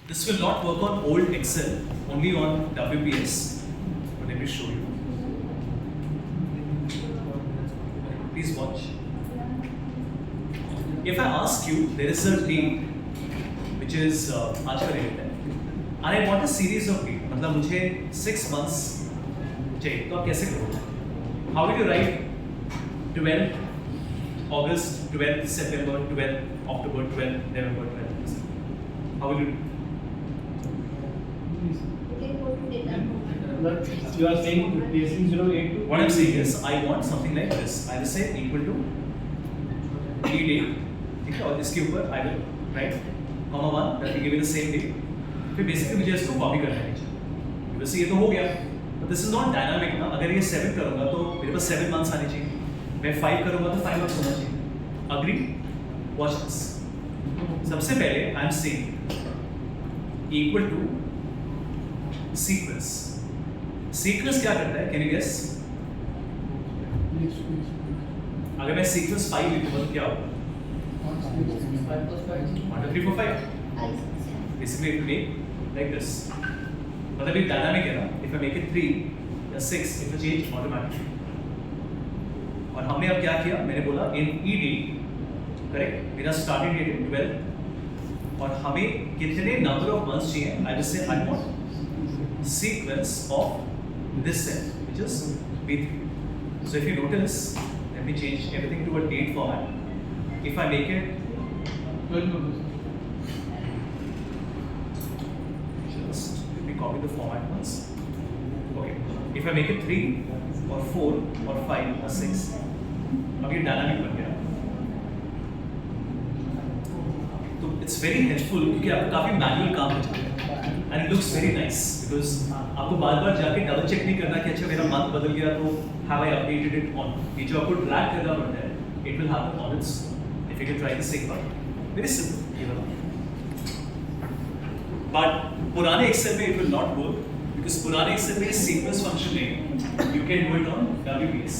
This will not work on old Excel, only on WPS. But let me show you. Please watch. If I ask you, there is a date which is आज का date है, and I want a series of date, मतलब मुझे 6 months चाहिए, तो आप कैसे करोगे? How will you write 12 August, 12 September, 12 October, 12 November, 12 December? How will you do? You are saying replacing 082? What I'm saying is, I want something like this. I will say equal to e date, ठीक है, और इसके ऊपर I will write comma 1 that will give me the same date. फिर basically मुझे इसको copy करना है नीचे. वैसे ये तो हो गया, but this is not dynamic ना. अगर ये 7 करूँगा तो मेरे पास 7 months आने चाहिए. मैं 5 करूँगा तो 5 months होना चाहिए. Agree? Watch this. सबसे पहले I am saying equal to sequence. Sequence क्या करता है? Can you guess? अगर मैं sequence 5 लिखूँगा तो क्या होगा? 1, 2, 3, 4, 5. Basically, it will be like this. मतलब ये dynamic है ना? If I make it 3 या 6, it will change automatically. और हमने अब क्या किया? मैंने बोला in ED, correct? मेरा starting date है 12 और हमें कितने number of months चाहिए? I will say I want sequence of this set, which is B3. So if you notice, let me change everything to a date format. If I make it 12 just let me copy the format once. Okay. If I make it 3 or 4 or 5 or 6, अब ये dynamic बन गया. तो it's very helpful क्योंकि आपको काफी manual काम हो जाता है. And it looks very nice because आपको बार-बार जाके डबल चेक नहीं करना कि अच्छा मेरा मंथ बदल गया तो have I updated it on. ये जो आपको ड्रैग करना पड़ता है, it will happen on its own. If you can try the same one, very simple ये वाला. But पुराने Excel में it will not work because पुराने Excel में sequence function नहीं, you can do it on WPS.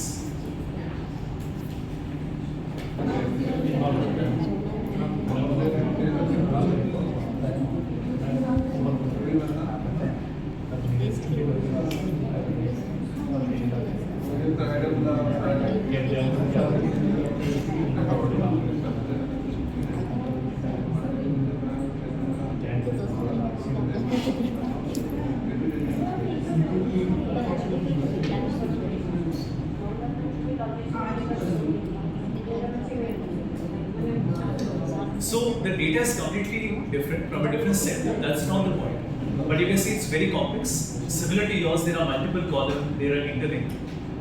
So the data is completely different from a different set. That's not the point. But you can see it's very complex. Similar to yours, there are multiple columns, they are interlinked.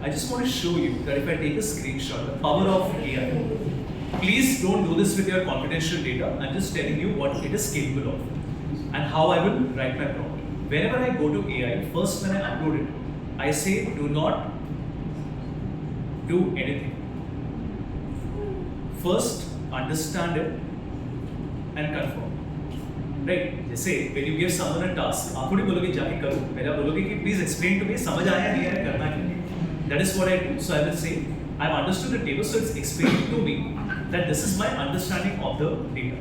I just want to show you that if I take a screenshot, the power of AI. Please don't do this with your confidential data. I'm just telling you what it is capable of and how I will write my prompt. Whenever I go to AI, first when I upload it, I say do not do anything. First, understand it and confirm. Right? जैसे when you give someone a task, आप थोड़ी बोलोगे जाके करो, पहले आप बोलोगे कि please explain to me, समझ आया नहीं आया करना क्या? That is what I do. So I will say I've understood the table, so it's explaining to me that this is my understanding of the data.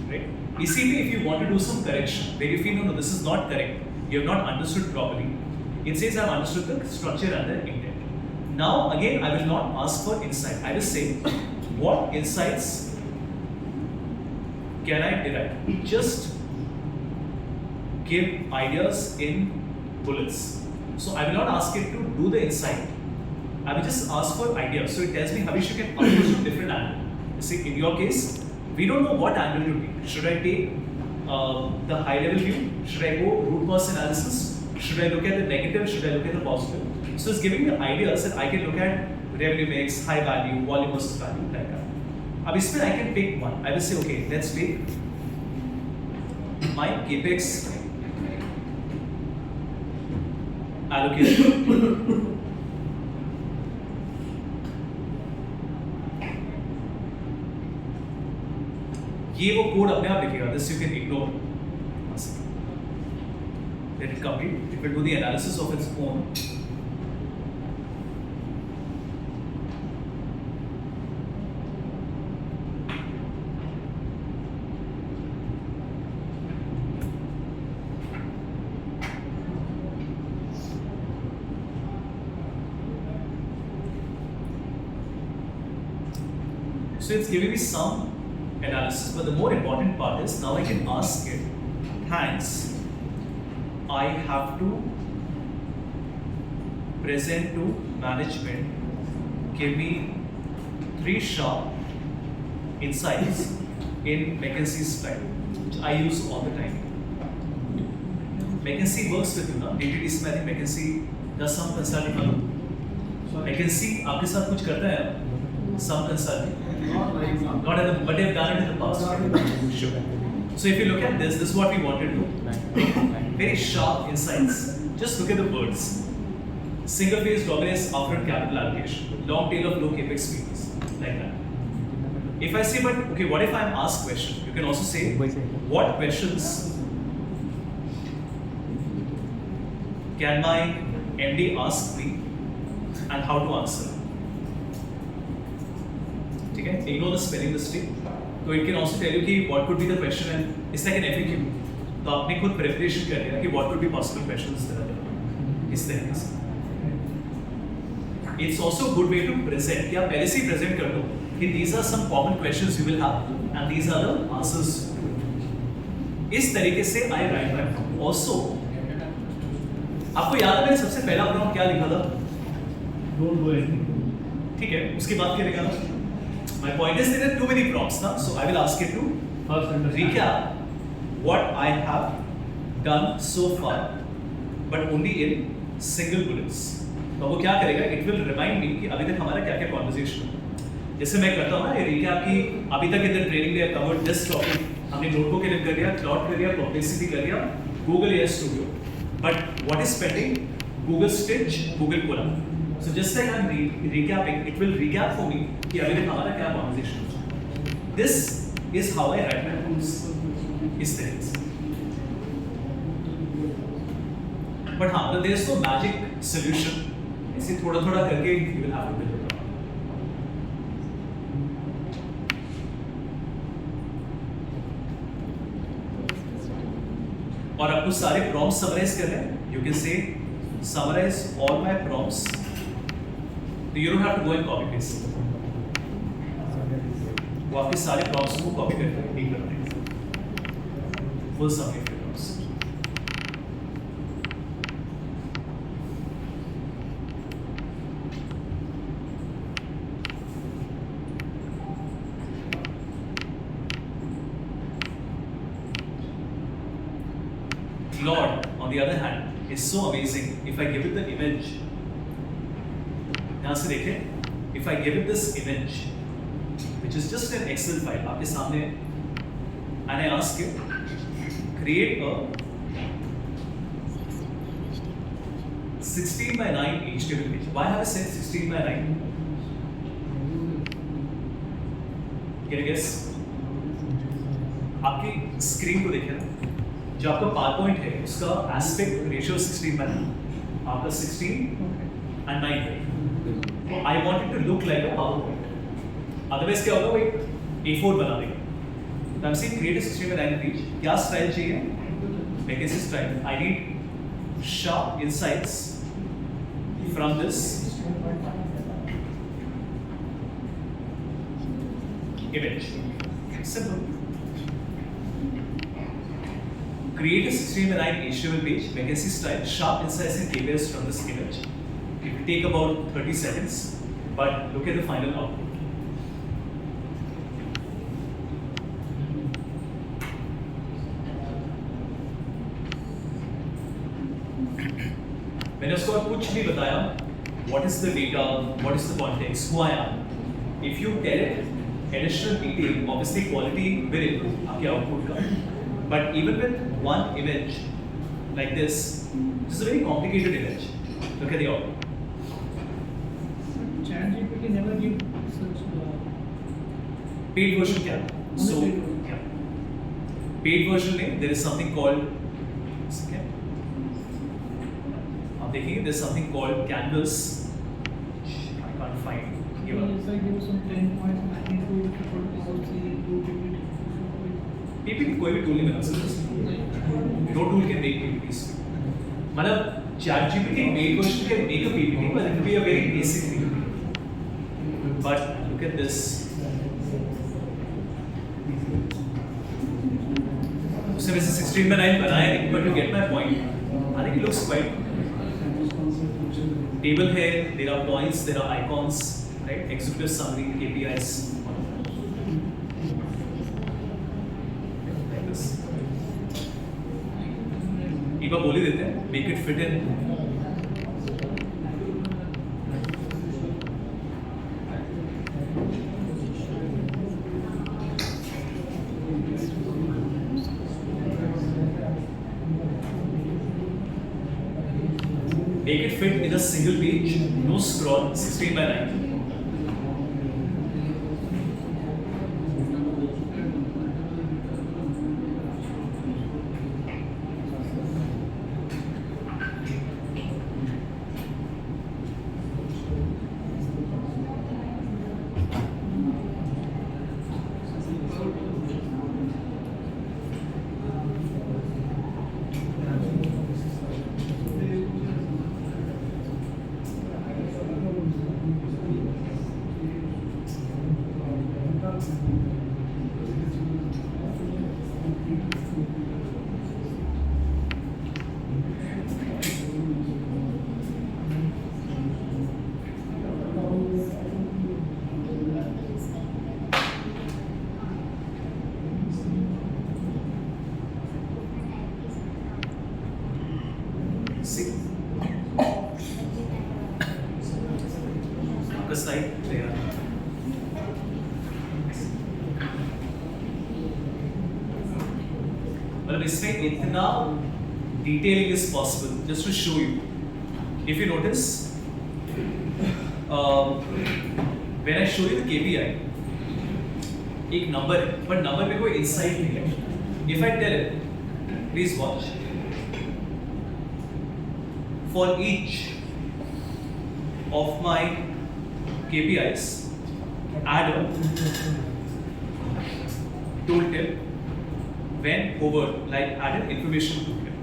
Right? Easily, if you want to do some correction, where you feel no, this is not correct, you have not understood properly, it says I've understood the structure and the intent. Now again, I will not ask for insight. I will say what insights can I derive? Just give ideas in bullets. So I will not ask it to do the insight. I will just ask for ideas. So it tells me, Havish, you can approach from different angle. You see, in your case, we don't know what angle to take. Should I take the high level view? Should I go root cause analysis? Should I look at the negative? Should I look at the positive? So it's giving me ideas that I can look at revenue mix, high value, volume versus value, like that. अब इसमें I can pick one. I will say, okay, let's take my capex allocation. ये वो code अपने आप लिखेगा. This you can ignore. Let it complete. It will do the analysis of its own. So it's giving me some analysis, but the more important part is now I can ask it, thanks, I have to present to management, give me 3 sharp insights in McKinsey's slide, which I use all the time. McKinsey works with you ना, DTD में I think McKinsey does some consulting. McKinsey आपके साथ कुछ करता है ना? Some consulting. Not at the, but they've done it in the past. Sure. So if you look at this, this is what we want to do. Very sharp insights. Just look at the words. Single phase dominance upfront capital allocation. Long tail of low capex speeds. Like that. If I say, but okay, what if I'm asked question? You can also say, what questions can my MD ask me and how to answer? ठीक है, ignore the spelling mistake. So it can also tell you कि what could be the question and it's like an FAQ. तो आपने खुद preparation कर लिया कि what could be possible questions there are. इस तरीके से. It's also a good way to present. कि आप पहले से ही present कर दो कि these are some common questions you will have and these are the answers. इस तरीके से I write my prompt. Also, आपको याद है मैंने सबसे पहला prompt क्या लिखा था? Don't do anything. ठीक है, उसके बाद क्या लिखा था? My point is there are too many prompts now, so I will ask it to First understand. recap what I have done so far, but only in single bullets. तो वो क्या करेगा? It will remind me कि अभी तक हमारा क्या-क्या conversation है. जैसे मैं करता हूँ ना ये recap की अभी तक इधर training में covered this topic, हमने notebook edit कर लिया, plot कर लिया, perplexity कर लिया, Google AI Studio. But what is pending? Google Stitch, Google Colab. So just like I'm recapping, it will recap for me कि अभी तक हमारा क्या conversation है. This is how I write my prompts. इस तरीके से. But हाँ, there is no magic solution. इसे थोड़ा-थोड़ा करके you will have to build it up. और आपको सारे prompts summarize करने हैं. You can say summarize all my prompts. You don't have to go and copy paste. वो आपके सारे prompts को copy करके नहीं करते हैं. Full summary of your prompts. Claude, on the other hand, is so amazing. If I give it the image, यहाँ से देखें, if I give it this image, which is just an Excel file, आपके सामने, and I ask it, create a 16 by 9 HTML page. Why have I said 16 by 9? Can you guess? आपकी screen को देखें ना, जो आपका PowerPoint है, उसका aspect ratio 16 by 9, आपका 16 and 9 है. I want it to look like a PowerPoint. Otherwise क्या होगा वो एक A4 बना देगा. तो I'm saying create a 16 by 9 page. क्या style चाहिए? McKinsey style. I need sharp insights from this image. Simple. Create a 16 by 9 HTML page. McKinsey style. Sharp insights and keywords from this image. It will take about 30 seconds, but look at the final output. मैंने उसको कुछ नहीं बताया. What is the data? What is the context? Who I am? If you tell it additional detail, obviously quality will improve आपके output का. But even with one image like this is a very complicated image. Look at the output. ChatGPT never give such. Paid version क्या? So yeah. Paid version में there is something called क्या? आप देखिए there is something called Canvas. I can't find here. Yes, I give some 10 points. I need to put policy, do PPT. PPT कोई भी tool नहीं बना सकता. No tool can make PPTs. मतलब ChatGPT paid version can make a PPT, but it will be a very basic PPT. But look at this. उसने वैसे 16/9 बनाया नहीं, but you get my point. I think it looks quite. Table है, there are points, there are icons, right? Executive summary, KPIs. Like this. एक बार बोल ही देते हैं, make it fit in. Make it fit in a single page, no scroll, 16/9. See, आपका slide there. मतलब इसमें इतना detailing is possible. Just to show you, if you notice, when I show you the KPI, एक number है, but number में कोई insight नहीं है. If I tell it, please watch. For each of my KPIs, add a tooltip. When hover, like add an information tooltip.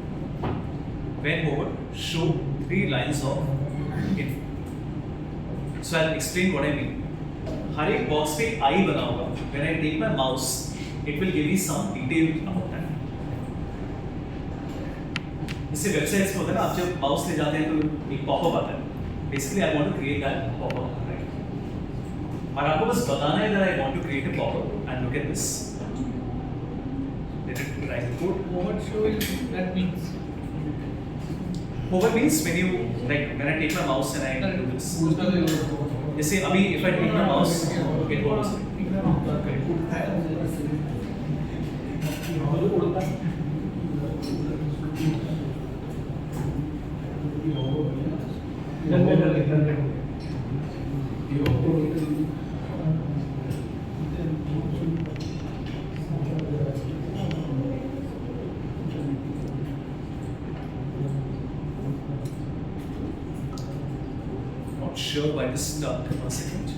When hover, show 3 lines of info. So I'll explain what I mean. हर एक box पे आई बना होगा. When I take my mouse, it will give me some detail about that. इससे websites में होता है ना, आप जब माउस ले जाते हैं तो एक पॉपअप आता है. Basically I want to create that popup, right? और आपको बस बताना है that I want to create a popup and look at this. Let it write code. What show is that means? Hover means when you, like when I take my mouse and I do this. जैसे अभी if I take my mouse, it hovers. Not sure why this stuck. 1 second.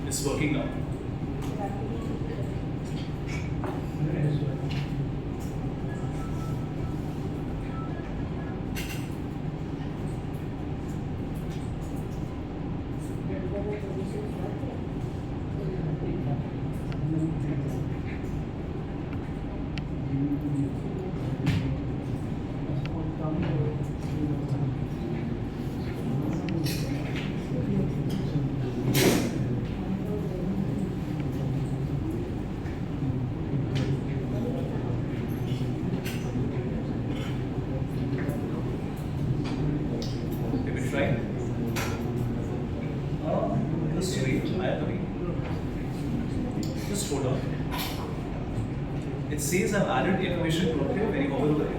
It's working now. Right? Just wait. I have to wait. Just hold on. It says I've added information to it when you hover over it.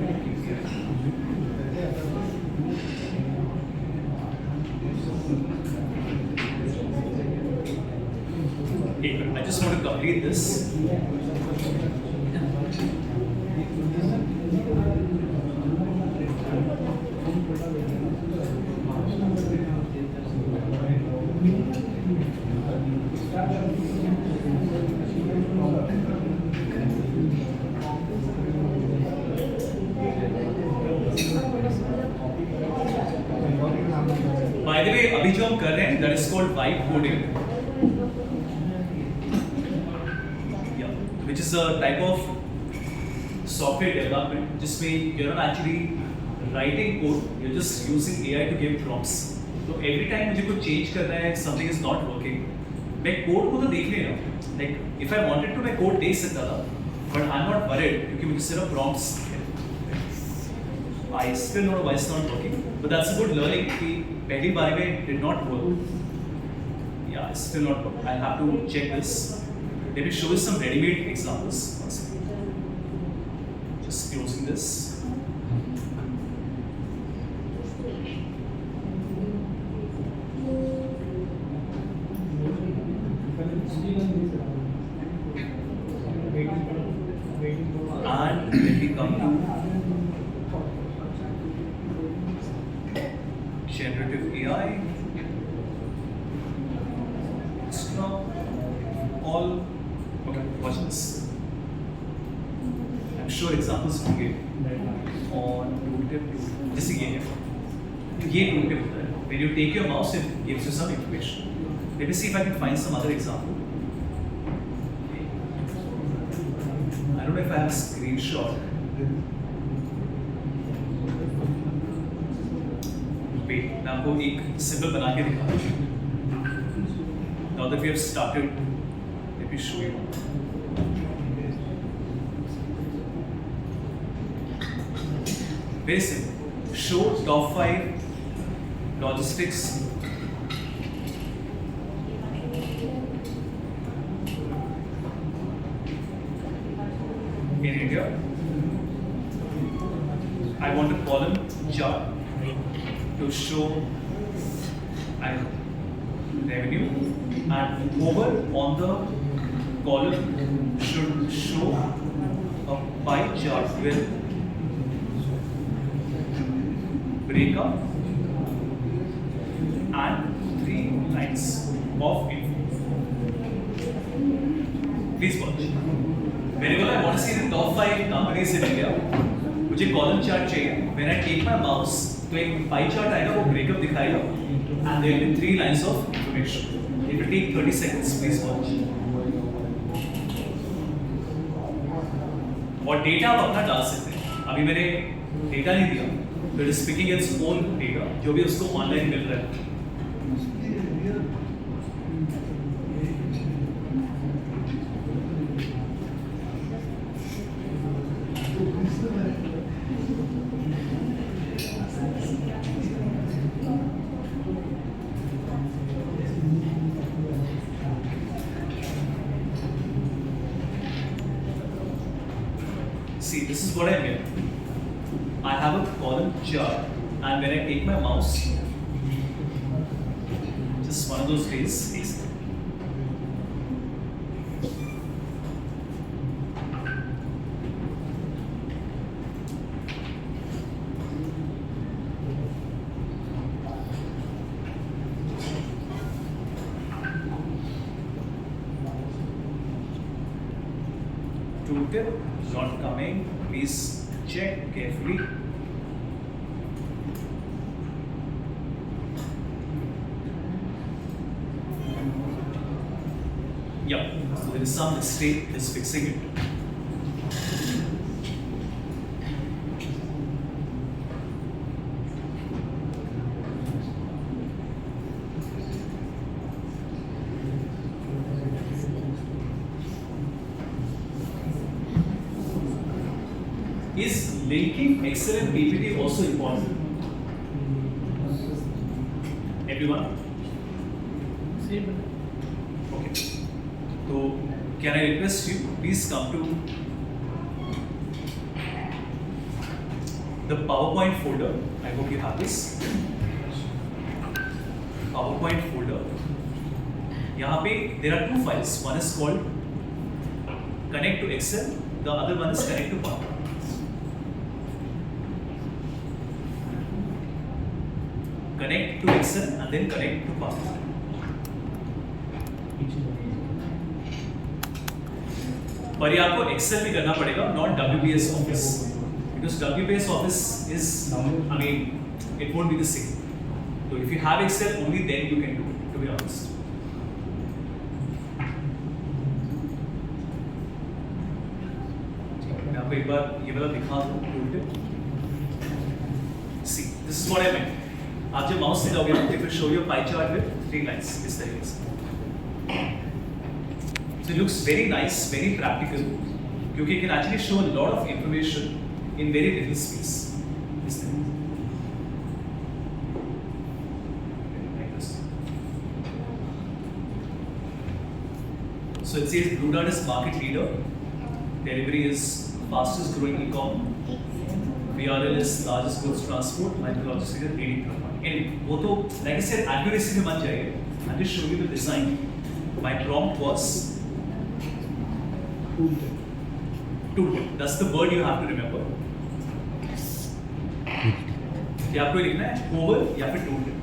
I just want to complete this. By the way, अभी जो हम कर रहे हैं that is called vibe coding. is a type of software development जिसमें you're not actually writing code, you're just using AI to give prompts. तो every time मुझे कुछ change करना है, something is not working, मैं code को तो देख नहीं रहा हूँ. Like if I wanted to मैं code देख सकता था, but I'm not worried क्योंकि मुझे सिर्फ prompts है. I still don't know why it's not working, but that's a good learning कि पहली बार में it did not work. Yeah, it's still not working. I'll have to check this. Let me show you some ready-made examples. One second. Just closing this. And let me come to generative AI. It's not all. Okay, watch this. I'm sure examples होंगे on tooltip. जैसे ये है, ये tooltip होता है. When you take your mouse, it gives you some information. Let me see if I can find some other example. I don't know if I have a screenshot. Wait, मैं आपको एक symbol बना के दिखा रहा हूँ. Now that we have started, let me show you. Very simple. Show top 5 logistics in India. I want a column chart to show revenue, and over on the column should show a pie chart with breakup and 3 lines of info. Please watch. Whenever I want to see the top 5 companies in India, मुझे column chart चाहिए. When I take my mouse, तो एक pie chart आएगा, वो breakup दिखाएगा, and there will be 3 lines of information. It will take 30 seconds. Please watch. और data आप अपना डाल सकते हैं. अभी मैंने डेटा नहीं दिया, तो it is speaking its own data, जो भी उसको ऑनलाइन मिल रहा है. See, this is what I mean. I have a column chart, and when I take my mouse, just one of those days. Tooltip not coming. Please check carefully. Yeah, so there is some mistake. Is fixing it. Is linking Excel and PPT also important? Everyone? Okay. So, can I request you, please come to the PowerPoint folder. I hope you have this. PowerPoint folder. यहाँ पे there are 2 files. One is called Connect to Excel. The other one is Connect to PowerPoint. Connect to Excel and then connect to PowerPoint. पर ये आपको Excel भी करना पड़ेगा, not WPS Office, because WPS Office is, I mean, it won't be the same. So if you have Excel, only then you can do it, to be honest. एक बार ये वाला दिखा दो tool tip. See, this is what I meant. आप जब mouse से जाओगे it will show you a pie chart with 3 lines इस तरीके से. So it looks very nice, very practical, क्योंकि it can actually show a lot of information in very little space. इस तरीके से. Like this. So it says Blue Dart is market leader. Delivery is fastest growing e-com. VRL is largest goods transport. Micrologistics is leading third one. Anyway, वो तो like I said accuracy में बन जाएगा. I'll just show you the design. My prompt was tooltip. That's the word you have to remember. कि आपको लिखना है oval या फिर tooltip.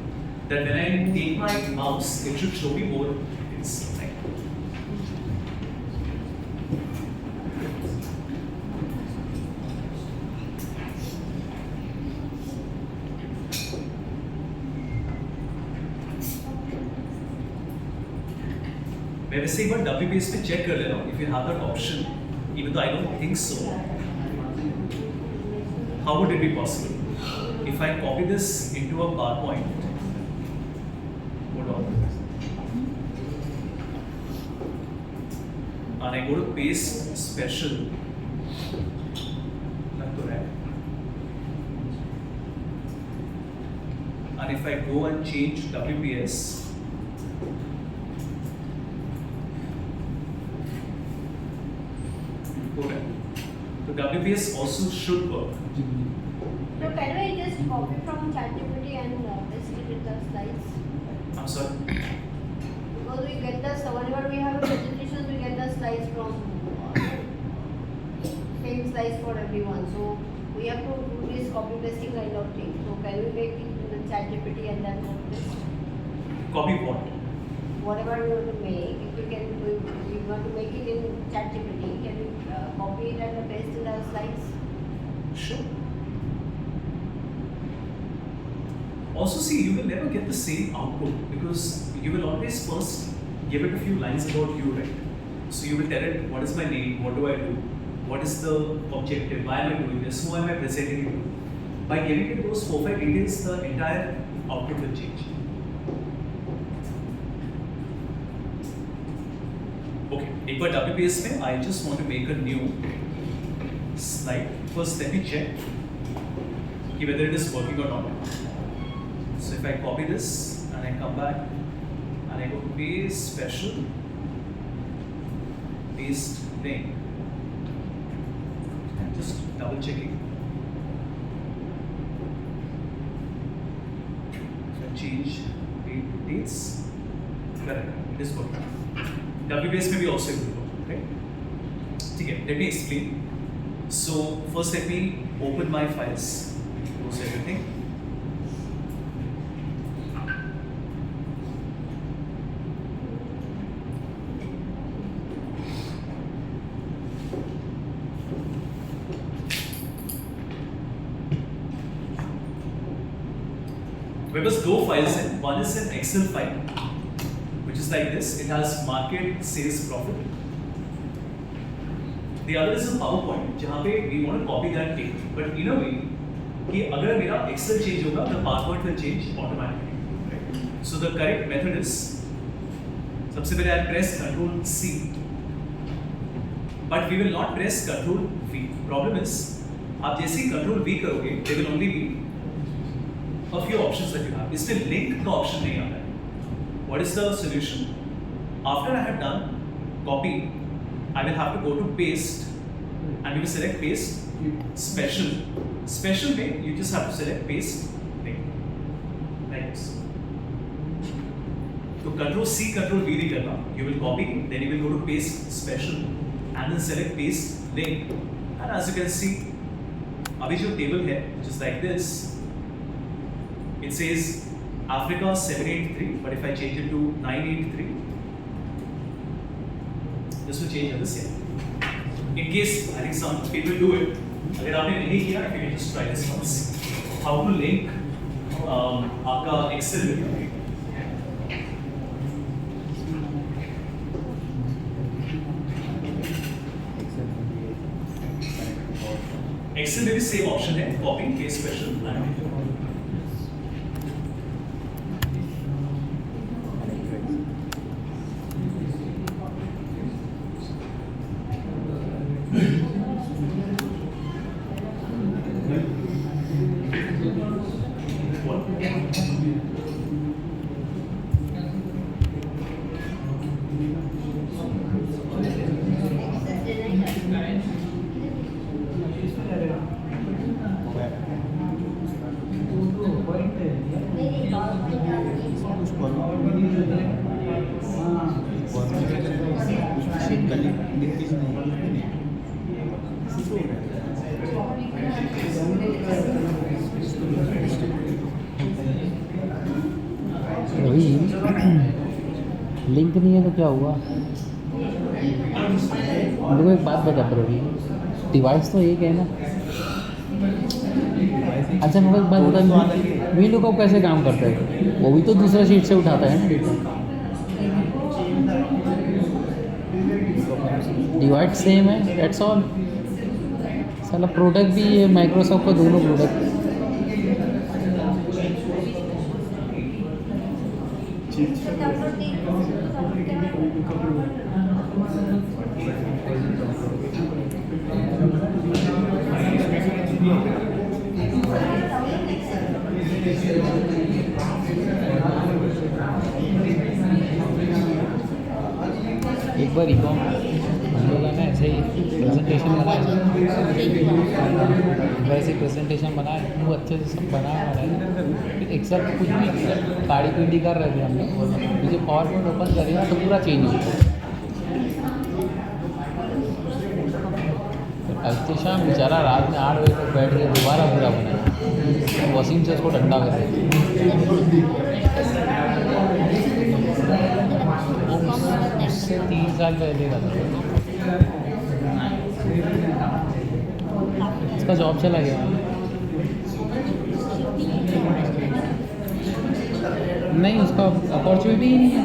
That when I take my mouse, it should show me more details. Right? मैं वैसे एक बार WPS पे चेक कर ले रहा हूँ if you have that option, even though I don't think so. How would it be possible? If I copy this into a PowerPoint, hold on, and I go to paste special, not correct. And if I go and change WPS, so WPS also should work. So can I just copy from ChatGPT and paste it in the slides? I'm sorry. Because we get the whenever we have a presentation, we get the slides from same slides for everyone. So we have to do this copy pasting kind of thing. So can we make it in the ChatGPT and then copy paste? Copy what? Whatever we want to make, if we can, we want to make it in ChatGPT, can we copy it and paste in the slides? Sure. Also, see, you will never get the same output because you will always first give it a few lines about you, right? So you will tell it what is my name, what do I do, what is the objective, why am I doing this, who am I presenting it to. By giving it those 4-5 details, the entire output will change. Okay, एक बार WPS में I just want to make a new slide. First, let me check whether it is working or not. So if I copy this and I come back and I go to paste special, paste link, I'm just double checking. So I change date to dates. Correct, it is working. WPS may be also able to work, right? Okay, let me explain. So first let me open my files, close everything. We must two files in. One is an Excel file, which is like this. It has market, sales, profit. The other is a PowerPoint, जहाँ पे we want to copy that table, but in a way कि अगर मेरा Excel change होगा, the PowerPoint will change automatically. Right? So the correct method is सबसे पहले I press Ctrl C, but we will not press Ctrl V. Problem is आप जैसे ही Ctrl V करोगे, there will only be a few options that you have. इसमें link का option नहीं आता है. What is the solution? After I have done copy, I will have to go to paste and we will select paste special. Special में you just have to select paste link like this. तो Ctrl C, Ctrl V नहीं करना. You will copy, then you will go to paste special and then select paste link. And as you can see, अभी जो table है, just like this, it says Africa 783, but if I change it to 983, this will change the same. In case I think some people do it, अगर आपने नहीं किया, you can just try this once. How to link आपका Excel with Excel में भी same option है, copy case special plan. वही link नहीं है तो क्या हुआ? मेरे को एक बात बता प्रवीण, डिवाइस तो एक है ना? अच्छा मेरे को एक बात बता, वी लुकअप कैसे काम करता है? वो भी तो दूसरा शीट से उठाता है ना डेटा। डिवाइस सेम है, दैट्स ऑल। साला प्रोडक्ट भी है माइक्रोसॉफ्ट का, दोनों प्रोडक्ट। एक बार रिकॉम हम लोग ना ऐसे ही प्रेजेंटेशन बनाए, वैसे प्रेजेंटेशन बनाए, वो अच्छे से सब बनाया है। फिर एक्सेल कुछ भी काड़ी पीढ़ी कर रहे थे हम लोग, मुझे पावर पॉइंट ओपन करेगा तो पूरा चेंज हो गया। कल शाम बेचारा रात में 8 बजे तक बैठ के दोबारा पूरा बनाया, वसीम से उसको डंडा कर दिया। उससे 3 साल पहले का था, इसका जॉब चला गया। नहीं, उसका अपॉर्चुनिटी ही नहीं है,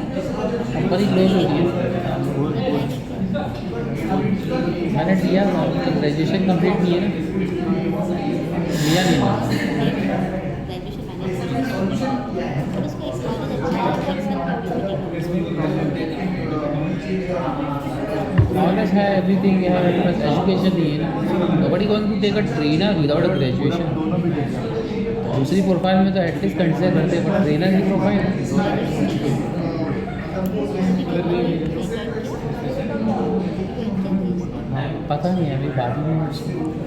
कंपनी क्लोज हो गई है। मैंने दिया था, तो ग्रेजुएशन कंप्लीट नहीं है ना, लिया नहीं है। नॉलेज है, एवरीथिंग है, बस एजुकेशन नहीं है ना। Nobody going to take a trainer without a graduation. दूसरी प्रोफाइल में तो एटलीस्ट कंसिडर करते हैं, बट ट्रेनर की प्रोफाइल पता नहीं है अभी। बाद में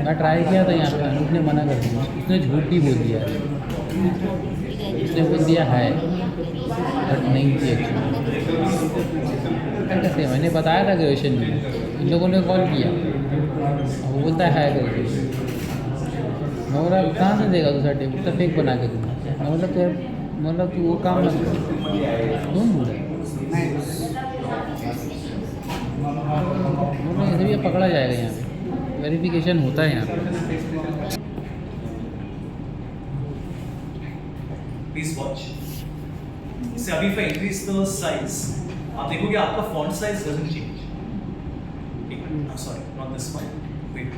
मैं ट्राई किया था यहाँ पे, अनूप ने मना कर दिया, उसने झूठ भी बोल दिया। उसने बोल दिया है बट नहीं थी एक्चुअली। कैसे? मैंने बताया था ग्रेजुएशन में, इन लोगों ने कॉल किया, वो बोलता है करके। मैं बोला कहाँ से देगा तू सर्टिफिकेट? तो फेक बना के दूँगा। मैं मतलब तू वो काम ना क्यों बोला? ऐसे भी पकड़ा जाएगा यहाँ पे, वेरिफिकेशन होता है यहाँ पे। Please watch. इससे अभी if I increase the size, आप देखोगे आपका font size doesn't change. एक minute, I'm sorry, not this one. Wait.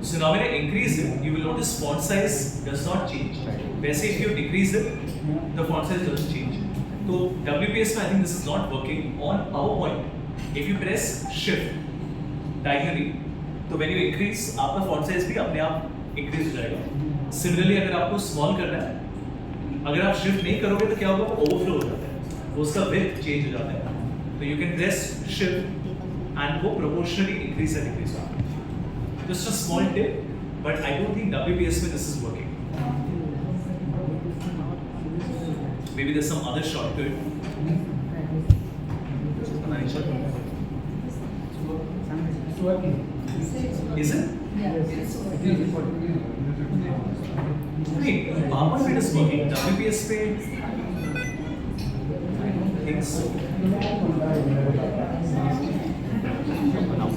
So now when I increase it, you will notice font size does not change. वैसे if you decrease it, the font size doesn't change. तो WPS में I think this is not working. On PowerPoint, if you press Shift diagonally, तो when you increase, आपका font size भी अपने आप increase हो जाएगा. Similarly, अगर आपको small करना है, अगर आप Shift नहीं करोगे तो क्या होगा? वो overflow हो जाता है, वो उसका width change हो जाता है. तो you can press Shift and वो proportionally increase and decrease होगा. Just a small tip, but I don't think WPS में this is working. Maybe there's some other shortcut. It's working. Is it? Yes. नहीं, PowerPoint it is working. WPS पे I don't think so.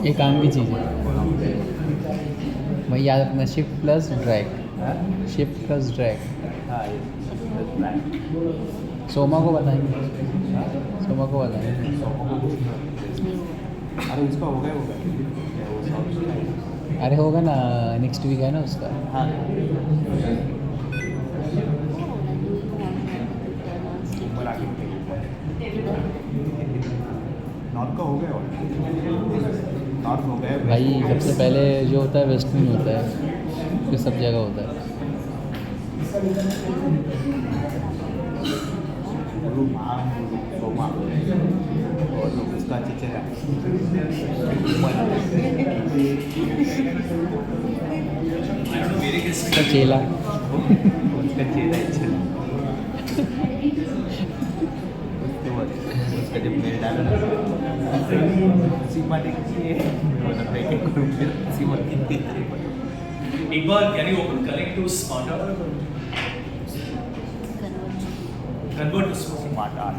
एक काम की चीज़ है भाई, याद रखना, shift plus drag, shift plus drag. हाँ, ये सोमा को बताएंगे, सोमा को बताएंगे। अरे उसका हो गया वो सब अरे होगा ना, नेक्स्ट वीक है ना उसका। हाँ बोला कि नॉर्थ का हो गया नॉर्थ हो गया भाई सबसे पहले जो होता है वेस्टर्न होता है, फिर सब जगह होता है। गुरु सोमा और उसका चिचरा I don't know, मेरे केस उसका में चेला। उसका चेला उसका जब मेरे डाला ना सीमा देखी है मतलब ब्रेकिंग ग्रुप में सीमा कितनी एक बार can you open connect to smarter, convert to smarter. Smart art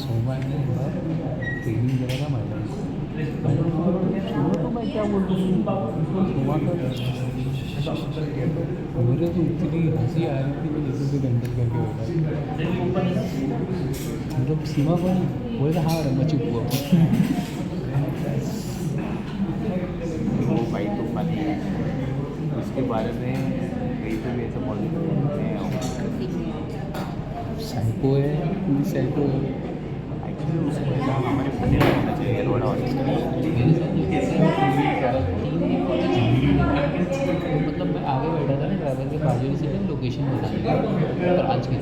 सोमा ने एक बार ट्रेनिंग करेगा मैडम, तो मैं क्या बोल रहा हूँ, सोमा का मेरे को इतनी हंसी आ रही थी, मैं जैसे भी कंट्रोल करके बैठा। मतलब सीमा को बोले हाँ मैं चुप हुआ। वो भाई तो फनी है उसके बारे में कहीं पे भी ऐसा पॉजिटिव साइको है, पूरी साइको है। एक्चुअली उसको ऐसा हमारे पुणे में होना चाहिए रोड मेरे साथ जो कैसे मतलब मैं आगे बैठा था ना ड्राइवर के बाजू से लोकेशन बताने पर आज के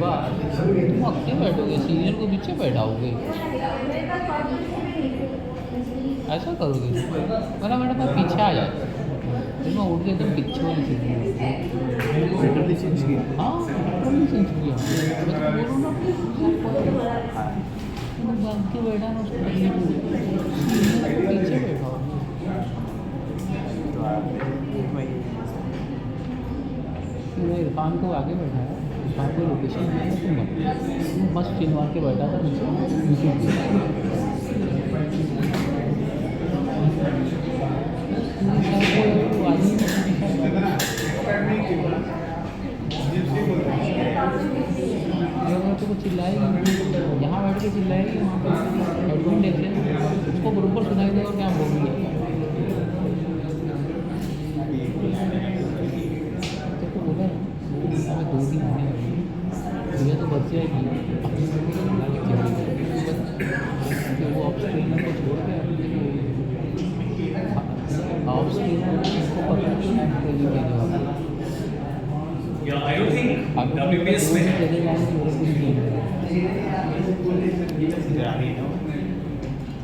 बात तुम अकेले बैठोगे, सीनियर को पीछे बैठाओगे, ऐसा करोगे? मेरा मैडम मैं पीछे आ जाता, फिर मैं उठ के एकदम पीछे वाली सीट में। लिटरली चेंज किया हाँ लिटरली चेंज किया। मैं तो बोलूँ ना मैं भाग के बैठा ना उसको पीछे बैठा हूँ। तो भाई मैं इरफान को आगे बैठाया, इरफान को लोकेशन दिया तो मस्त चिल मार के बैठा था तो चिल्लाएगी, यहाँ बैठ के चिल्लाएगी, वहाँ पर हेडफोन देख ले, उसको बरोबर सुनाई देगा क्या बोल रही है। तो बोला हमें 2 दिन आने लगे, मुझे तो बच जाएगी वो ऑफ स्क्रीनर को छोड़ के ऑफ स्क्रीनर को पता Yeah, I don't think WPS में है।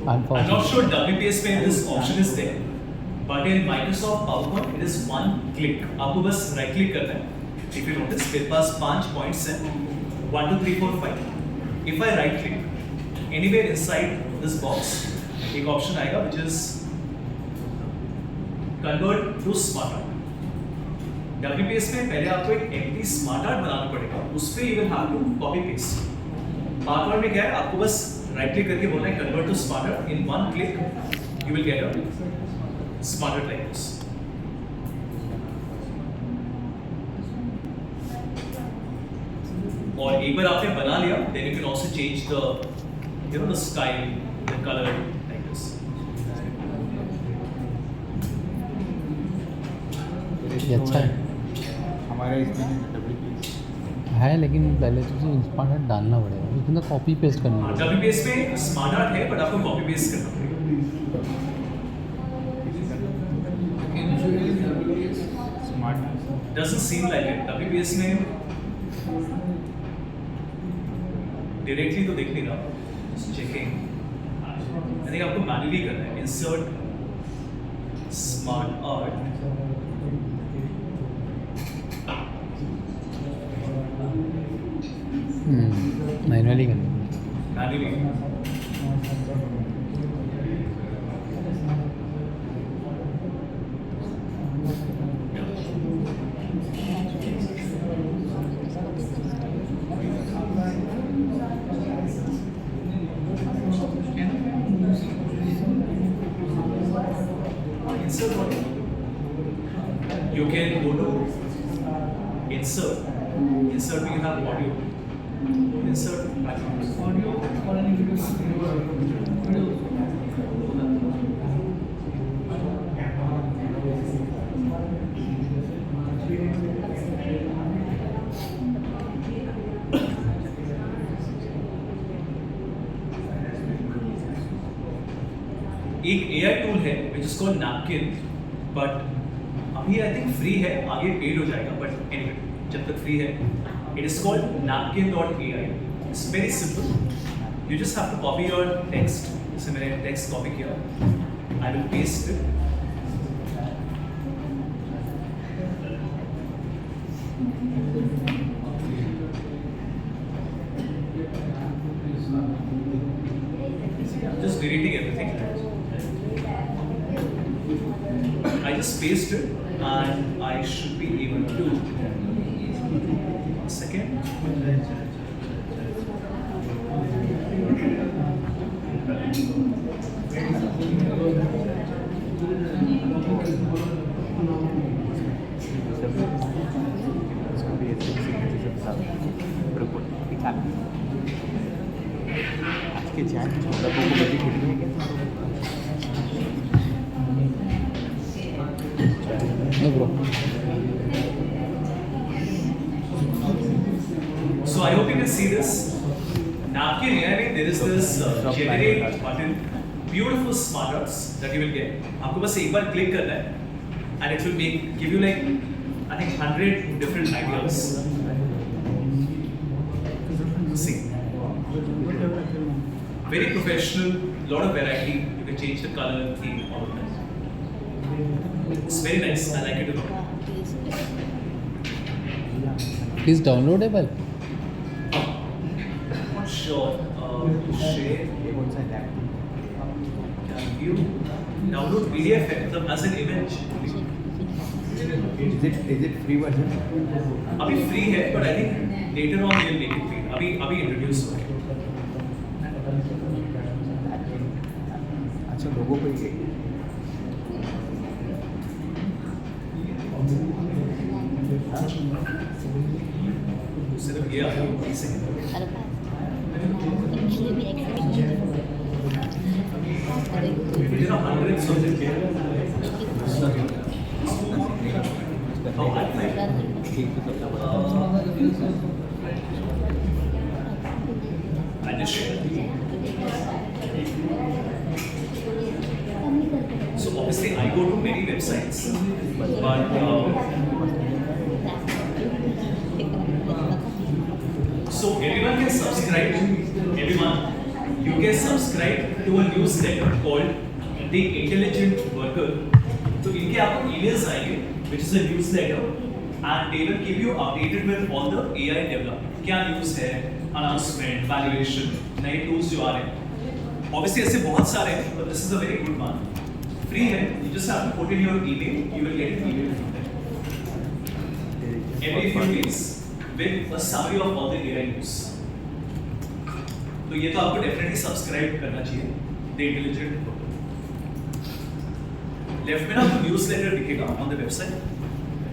I'm not sure WPS में this option is there, but in Microsoft PowerPoint it is one click। आपको बस राइट क्लिक करना है। If you notice मेरे पास 5 points हैं, 1 2 3 4 5। If I right click anywhere inside this box, एक option आएगा which is convert to smart art। WPS में पहले आपको एक empty smart art बनाना पड़ेगा, उस पे you will have to copy paste। PowerPoint में क्या है, आपको बस राइट क्लिक करके बोलना है convert to smart art, in one click you will get a smart art like this। और एक बार आपने बना लिया, then you can also change the the style, the color like this। ये अच्छा है। हमारे इसमें WPS है लेकिन पहले तुझे स्मार्ट आर्ट डालना पड़ेगा, उसमें कॉपी पेस्ट करनी पड़ेगा। WPS में स्मार्ट आर्ट है, बट आपको कॉपी पेस्ट करना पड़ेगा। Smart Doesn't seem like it। WPS में डायरेक्टली तो देख नहीं रहा, just checking। I think आपको मैन्युअली करना है, insert smart art। मैनुअली करना manually you can go to insert में you have audio, insert background. Audio or any video. एक AI टूल है which is called Napkin, but अभी I think free है, आगे paid हो जाएगा, but anyway जब तक free है, it is called napkin.ai. It's very simple. You just have to copy your text. जैसे मैंने text copy किया, I will paste it. Just deleting everything. I just paste it and I should be able to. A second. आज के chat छोटा को बजे खेलनी है क्या? No bro. So I hope you can see this. Napkin AI में there is this generate button, beautiful smart arts that you will get. आपको बस एक बार click करना है, and it will give you like I think 100 different ideas. See, very professional, lot of variety. You can change the color, theme, all of that. It's very nice. I like it a lot. Is downloadable? Not sure. Share. ये कौन सा है? Can you download PDF मतलब as an image? Is it free version? अभी free है, but I think later on they will make it free. अभी introduce हो गया. अच्छा लोगों को ही सिर्फ ये आया एक second. There are hundreds of them. Oh, I like. I just share. So obviously I go to many websites, but so everyone can subscribe. Everyone, you can subscribe to a newsletter called The Intelligent Worker. So इनके आपको emails आएंगे, which is a newsletter, and they will keep you updated with all the AI development. क्या news है, announcement, valuation, नए tools जो आ रहे हैं. Obviously ऐसे बहुत सारे हैं, but this is a very good one. Free है, you just have to put in your email, you will get an email from them. Every few days with a summary of all the AI news. तो ये तो आपको definitely subscribe करना चाहिए the intelligent worker. Left में ना आपको newsletter दिखेगा on the website.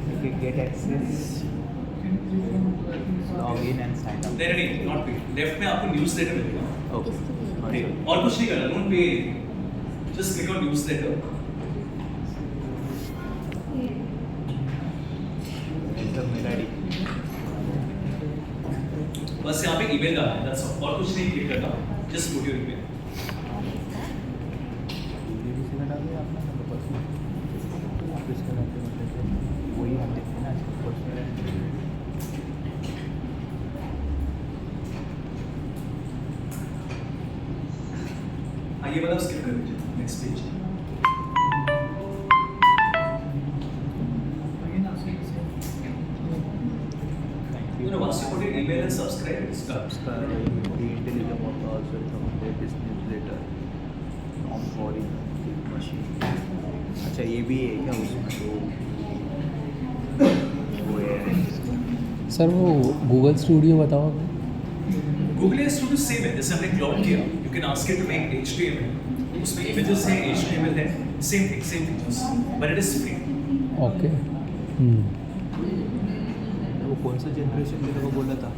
You can get access, log in and sign up. नहीं नॉट पे. लेफ्ट में आपको न्यूज़लेटर मिलेगा. Okay. ठीक. और कुछ नहीं करना, don't pay anything. Just click on newsletter. एकदम मेरा ID. बस यहाँ पे ईमेल डालना है, दैट्स ऑल. और कुछ नहीं क्लिक करना, just put your email. BBC में डाल दिया आपने नंबर पर. ऑफिस का डालते मतलब वही हम देखते हैं ना पर्सनल. हाँ ये वाला स्किप कर दीजिए. Next page. You know, once you put your email and subscribe, it's done. Subscribe. The Intelligent Worker also recommended this newsletter. From Foreign Machine. अच्छा ये भी है क्या उसमें तो वो है. सर वो गूगल स्टूडियो बताओ. Google Studio सेम है, जैसे हमने क्लाउड किया. You can ask it to make HTML. उसमें images हैं, HTML है, same thing, same features, but it is free. Okay. वो कौन सा जनरेशन तेरे को बोला था?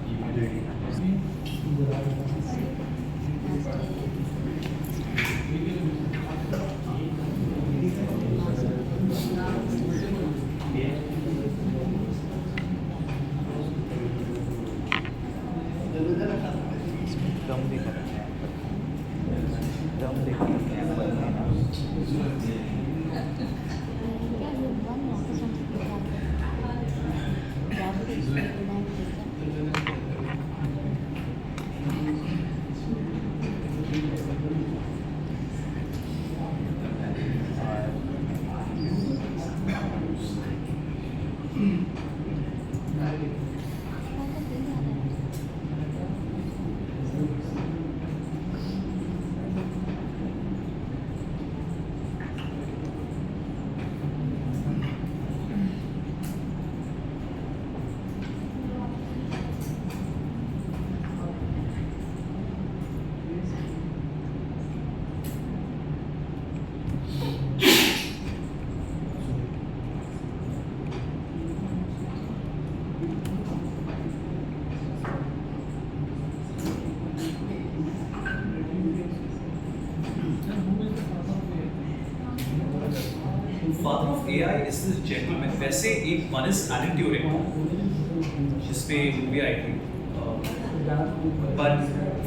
दम देखा Father of AI is this gentleman. वैसे एक one is Alan Turing, जिसपे मूवी आई थी. But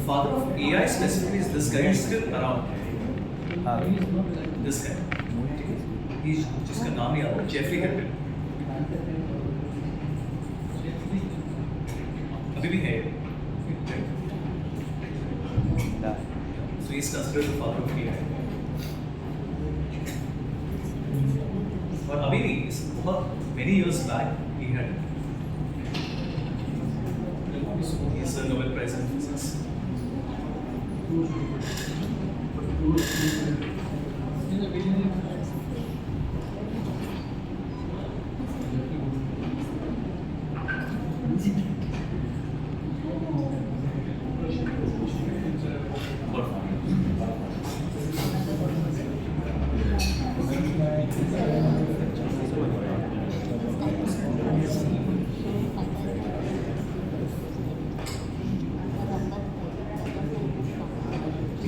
father of AI specifically is this guy is still around. This guy. He's जिसका नाम नहीं आता. Jeffrey Hinton. अभी भी है. So he's considered the father of AI. और अभी नहीं, बहुत many years back he had he's a Nobel Prize in Physics.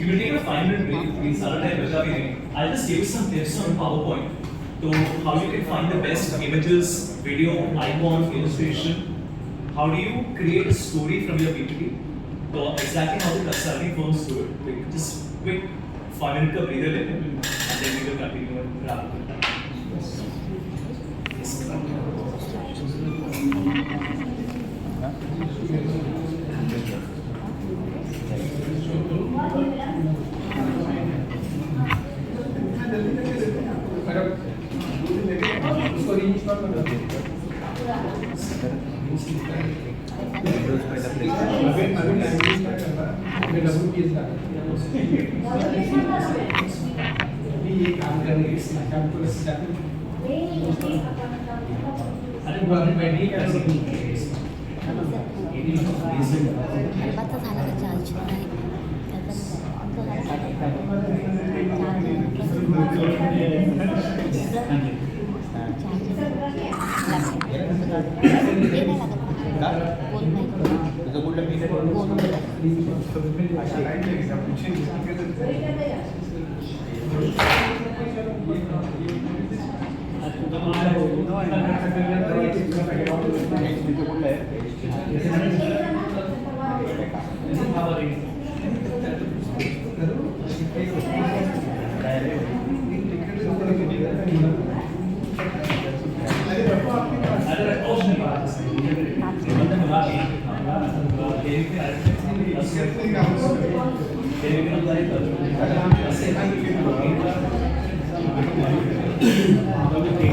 You will take a 5-minute break, please. I'll just give you some tips on PowerPoint to how you can find the best images, video, icon, illustration. How do you create a story from your PPT? So exactly how the consulting firms do it. Just quick 5-minute ka breather let and then we will continue and wrap it up. Yes, उसको reach कर लो. Windows पहला press अभी language का करना है. अभी W P S का अभी ये काम करने के लिए कैपिटल स्टैटिक अरे वो अभी बैठिए क्या करेंगे. बच्चा झाला का चार्ज नाही तुझं कुठलं पीस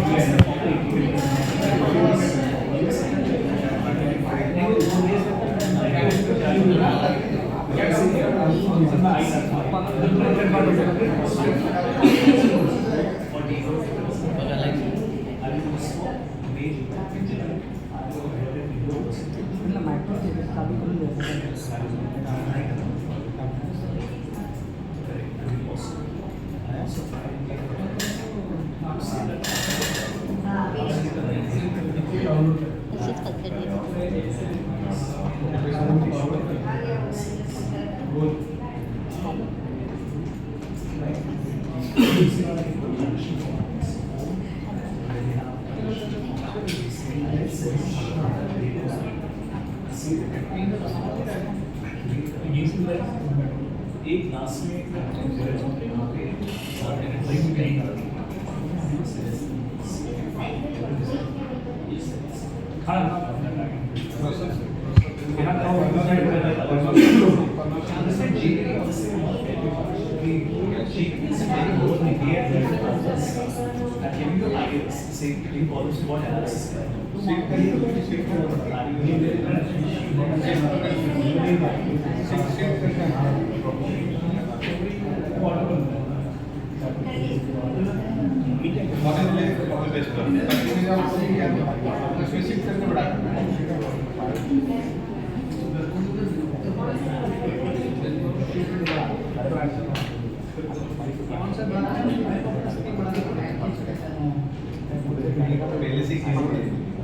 Yes. एक लास्ट में यहाँ पे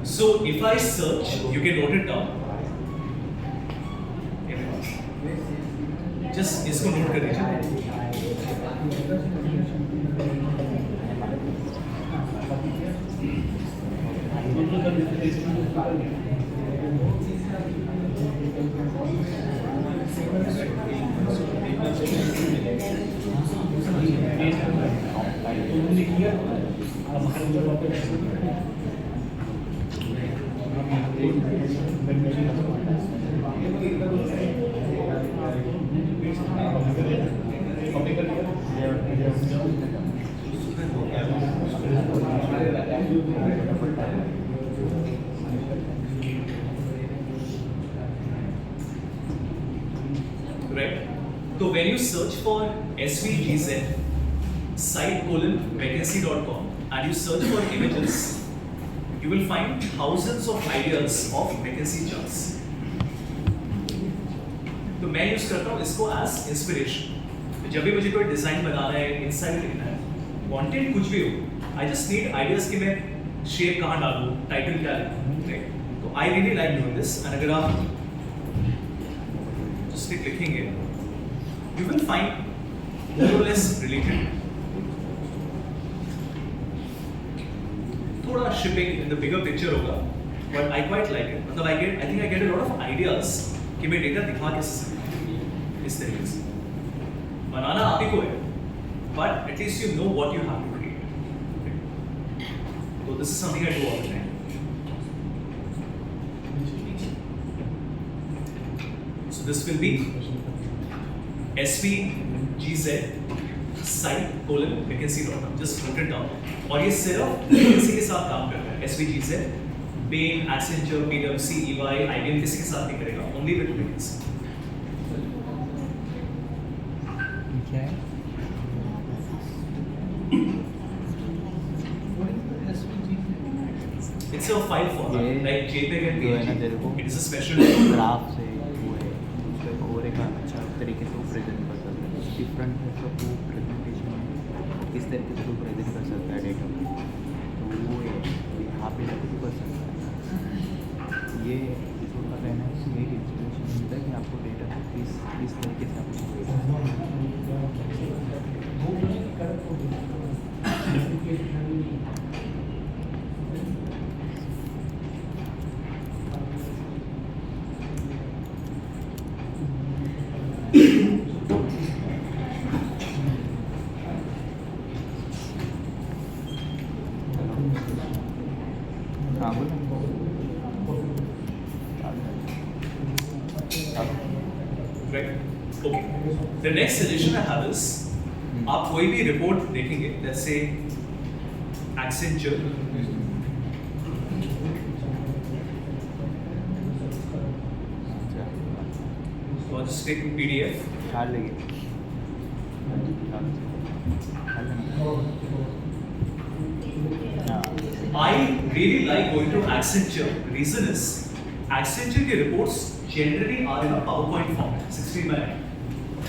So if I search, you can note it down. Just इसको नोट कर दीजिए. Right. So when you search for SVGZ site:vacancy.com and you search for images, you will find thousands of ideas of vacancy charts. तो मैं use करता हूँ इसको as inspiration. जब भी मुझे कोई डिजाइन बनाना है, इंसाइट लिखना है, कंटेंट कुछ भी हो, आई जस्ट नीड आइडियाज कि मैं शेप कहाँ डालूँ, टाइटल क्या लिखूँ. राइट. तो I really like doing this. And अगर आप जस्ट लिखेंगे, you will find more or less related. थोड़ा shipping in the bigger picture होगा, but I quite like it. मतलब I think I get a lot of ideas कि मैं data दिखा कैसे सकता इस तरीके से. बनाना आप ही को है, but at least you know what you have to create. So this is something I do all the time. So this will be SVGZ site:vacancy.com. Just note it down. और ये सिर्फ vacancy के साथ काम करता है. SVGZ, Bain, Accenture, PwC, EY, IBM किसी के साथ नहीं करेगा. Only with vacancy. क्या है? It's a file format like JPEG and जो है ना तेरे को PNG. It is a special. Graph से वो है उसके और एक अच्छा तरीके से वो प्रेजेंट कर सकता है. डिफरेंट है तो वो प्रेजेंटेशन में किस तरीके से वो प्रेजेंट कर सकता है डेटा को, तो वो है यहाँ पे भी कर सकता है. ये इसका कहना है कि एक इंस्पिरेशन मिलता है कि आपको डेटा किस तरीके से आपको हाँ Right. Okay. The next suggestion I have is, आप कोई भी रिपोर्ट देखेंगे, let's say Accenture, so just take PDF. डाल लेंगे. I really like going to Accenture. Reason is, Accenture के reports generally are in a PowerPoint format, 16 by 9.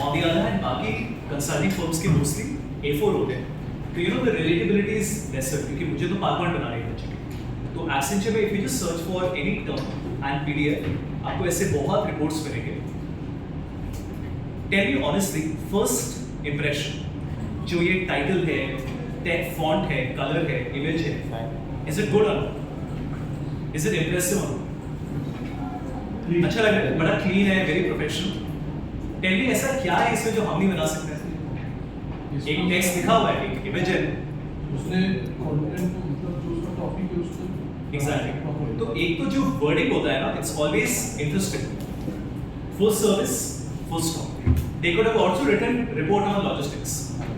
On the other hand, बाकी consulting firms के mostly A4 होते हैं. तो you know the relatability is lesser क्योंकि मुझे तो PowerPoint बनाने ही चाहिए. तो Accenture में if you just search for any term and PDF, आपको ऐसे बहुत reports मिलेंगे. Tell me honestly, first impression, जो ये title है, text font है, color है, image है, is it good or not? Is it impressive or not? अच्छा लग रहा है, बड़ा clean है, very professional. टेल मी ऐसा क्या है इसमें जो हम नहीं बना सकते? एक टेक्स्ट लिखा हुआ है, एक इमेज है। उसने कंटेंट को मतलब जो उसका टॉपिक है उसको एग्जैक्टली। तो एक तो जो वर्डिंग होता है ना, it's always interesting. Full service, full stop. They could have also written report on logistics,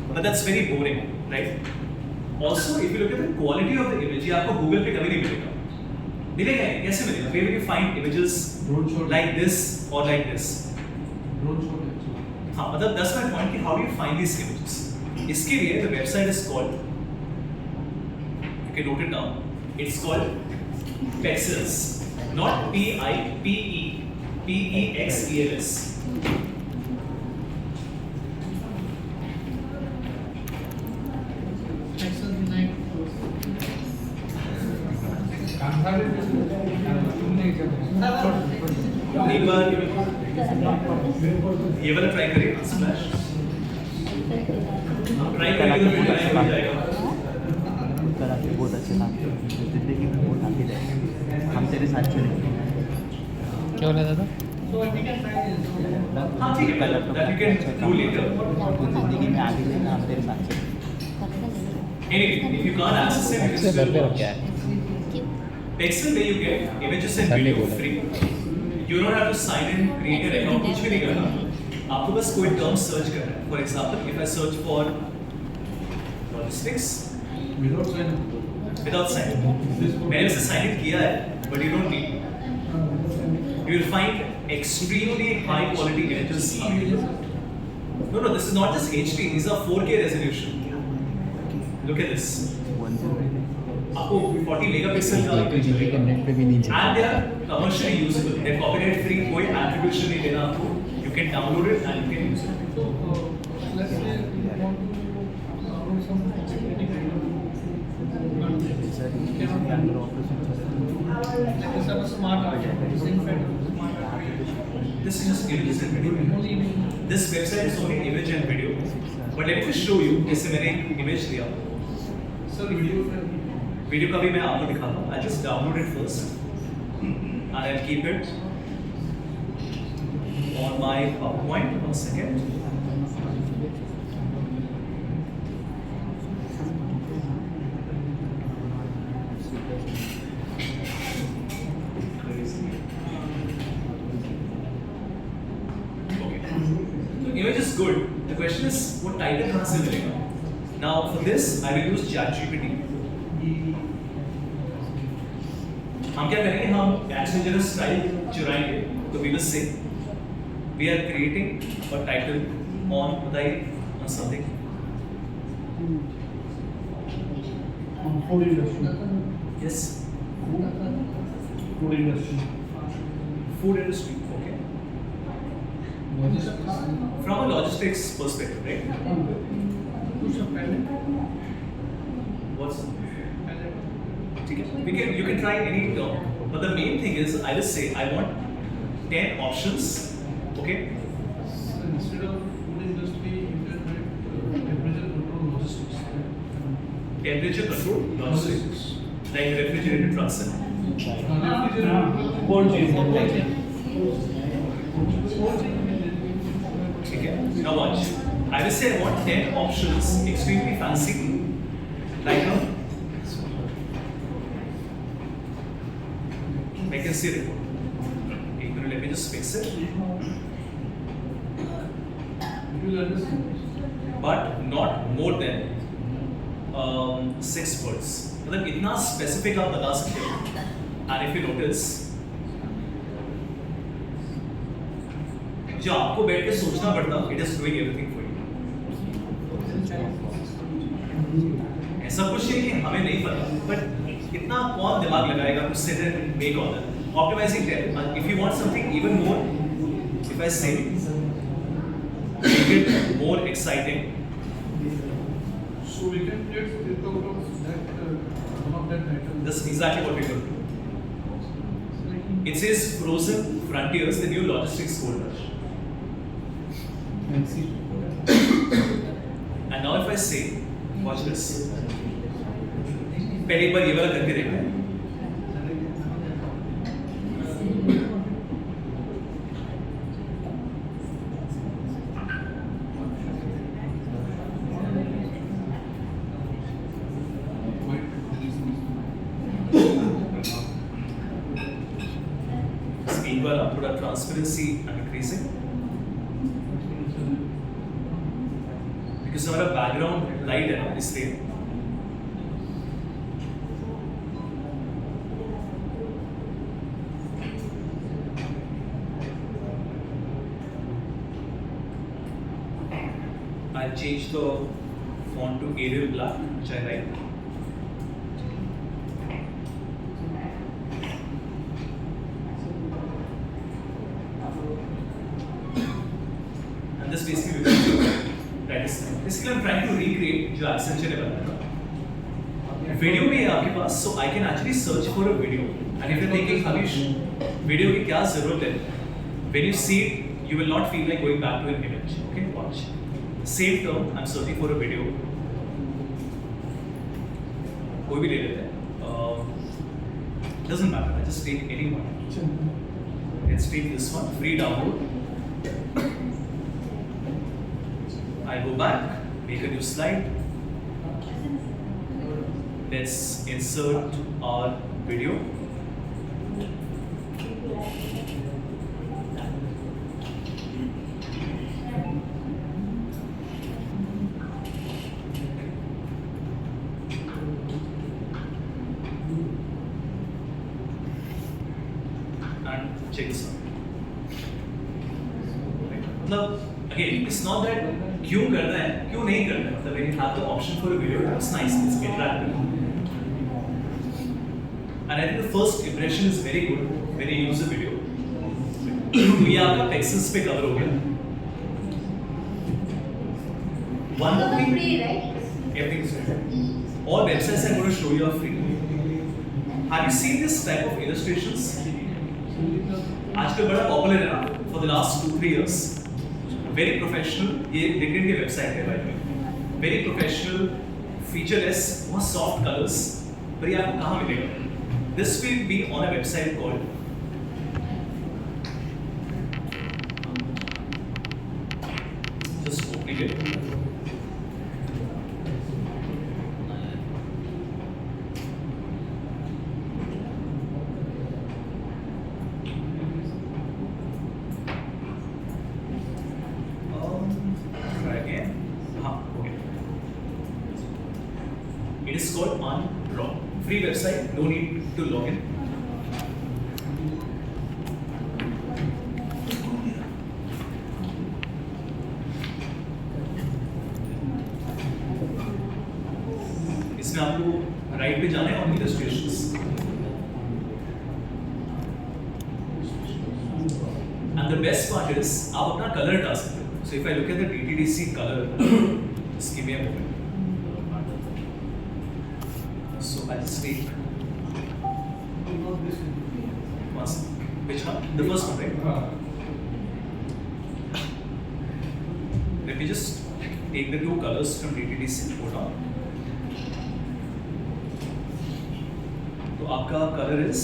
but that's very boring, right? Also, if you look at the quality of the image, ये आपको Google पे कभी नहीं मिलेगा। मिलेगा नहीं, कैसे मिलेगा? Where will you find images Drone shot. like this or like this? Drone shot actually हाँ, मतलब that's my point कि how do you find these images? इसके लिए the website is called, you can note it down. It's called Pexels, not Pexels. Excel design कांधारे तुमने एक बार ये वाला ट्राई करिए, स्प्लैश ट्राई करिए तो फिर टाइम हो जाएगा। कला के बहुत अच्छे लगते हैं, जिंदगी में बहुत आगे जाएंगे, हम तेरे साथ चलेंगे। क्या बोला दादा? हाँ ठीक है, कलर तो that you can do later. तो जिंदगी में आगे जाएंगे, हम तेरे साथ चलेंगे। Anyway, if you can't access it, you can इससे still घर पे watch. रख क्या है? Pexel में you get images and Sunny video बोला। free. You don't have to sign in, create an account, कुछ भी नहीं करना। आपको बस कोई टर्म सर्च करना है। For example, if I search for logistics without sign without signing, मैंने उसे sign in किया है, but you don't need. You will find extremely high quality images available. No, this is not just HD. These are 4K resolution. Look at this. आपको 40 megapixel का JPG के net पे भी नहीं and they are commercially usable. They're copyright free. कोई attribution नहीं देना आपको. You can download it and you can use it. तो let's say want to download some security like this is a smart art using smart art This is just images and video. only This website is only image and video. But let me just show you. जैसे मैंने एक image दिया. Sir video में video का भी मैं आपको दिखाता हूँ। I just download it first and I'll keep it on my PowerPoint. 1 second. Okay. So image is good. The question is, what title कहाँ से मिलेगा? Now for this, I will use ChatGPT. हम क्या करेंगे? हम एक्शन स्टाइल चुराएंगे। तो we will say, we are creating a title on बताइए on something. Food industry Yes, food industry food industry. Okay. From a logistics perspective, right? कुछ पहले What's ठीक है? You can try any term, but the main thing is I will say I want 10 options. Okay. instead of food industry you can write temperature control logistics Temperature control logistics, like refrigerated trucks. cold chain ठीक है? Now watch. I will say I want 10 options, extremely fancy, like vacancy report. एक minute, let me just fix it. you will understand But not more than 6 words. मतलब इतना specific आप बता सकते हो. And if you notice, जो आपको बैठ के सोचना पड़ता, it is doing everything for you. ऐसा कुछ है कि हमें नहीं पता, but इतना कौन दिमाग लगाएगा to sit and make all that. Optimizing that. If you want something even more, if I say, make it more exciting. so we can get it out of that one of that title That's exactly what we're going to do. It says Frozen Frontiers, the new logistics gold rush. And now if I say, watch this. पहले एक बार ये वाला करके देखते हैं. वाला थोड़ा transparency increasing, because हमारा बैकग्राउंड लाइट है ना, इसलिए I'll change the font to Arial Black, which I like. And this basically basically I'm trying to recreate जो Accenture ने बनाया था. Video भी है आपके पास, so I can actually search for a video. And if you're thinking Hamish, video की क्या ज़रूरत है? When you see it, you will not feel like going back to an image. Okay, watch. Same term, I'm searching for a video. कोई भी ले लेते हैं. Doesn't matter. I just take any one. Let's take this one. Free download. I go back, make a new slide. Let's insert our video. And check this out. मतलब again, it's not that क्यों करना है, क्यों नहीं करना है. मतलब when you have the option for a video, it's nice, it's attractive. And I think the first impression is very good when you use a video. ये आपका pixels पे cover हो गया. One more thing, free, right? everything is free. All websites I'm going to show you are free. Have you seen this type of illustrations? आजकल बड़ा popular है ना, for the last 2-3 years. Very professional. ये LinkedIn की website है भाई. Very professional, featureless, बहुत soft colors. पर ये आपको कहाँ मिलेगा? This will be on a website called just opening it. Try again. Okay. It is called Undraw. Free website, no need to log in. इसमें आपको राइट पे जाना है और illustrations. And the best part is आप अपना colour डाल सकते हो. So if I look at the DTDC color, just give me a moment. So I'll just take one second. Which one? The first one, right? Let me just take the two colors from DTDC. Hold on. तो आपका color is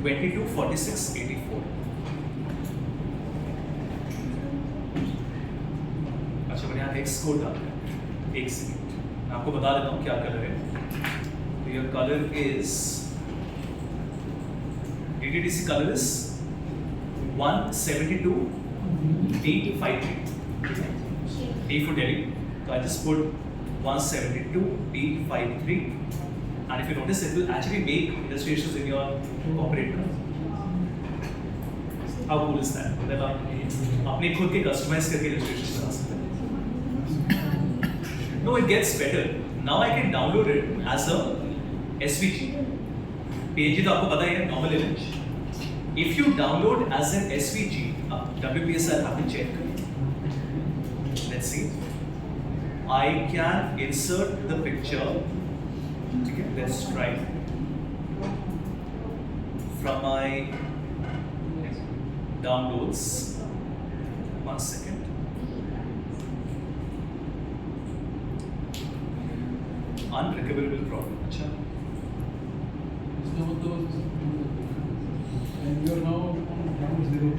224684. अच्छा मैंने यहाँ X code डाला है. एक second. मैं आपको बता देता हूँ क्या कलर है. तो your color is DTDC color is 172 D53. D for Delhi. So I just put 172 D53. And if you notice, it will actually make illustrations in your operator. How cool is that? मतलब आप अपने खुद के customize करके illustrations बना सकते हैं. No, it gets better. Now I can download it as a SVG. PNG तो आपको पता ही है, normal image. If you download as an SVG, WPS I'll have to check. Let's see. I can insert the picture. Okay, let's try. From my downloads. 1 second. Unrecoverable problem. अच्छा. इसका मतलब and you are now on ground zero.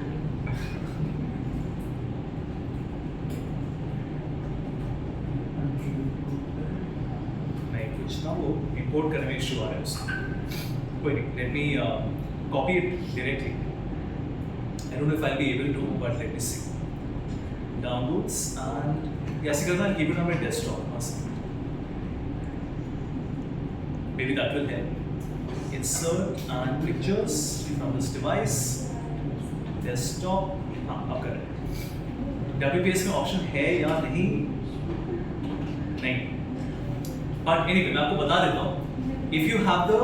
नहीं कुछ ना वो import करने में issue आ रहा है उसका. कोई नहीं. Let me copy it directly. I don't know if I'll be able to, but let me see. Downloads and ऐसे करना keep it on my desktop. Maybe that will help. Insert and pictures from this device. Desktop. हाँ अब कर रहे हैं. WPS में option है या नहीं? नहीं. But anyway, मैं आपको बता देता हूँ. If you have the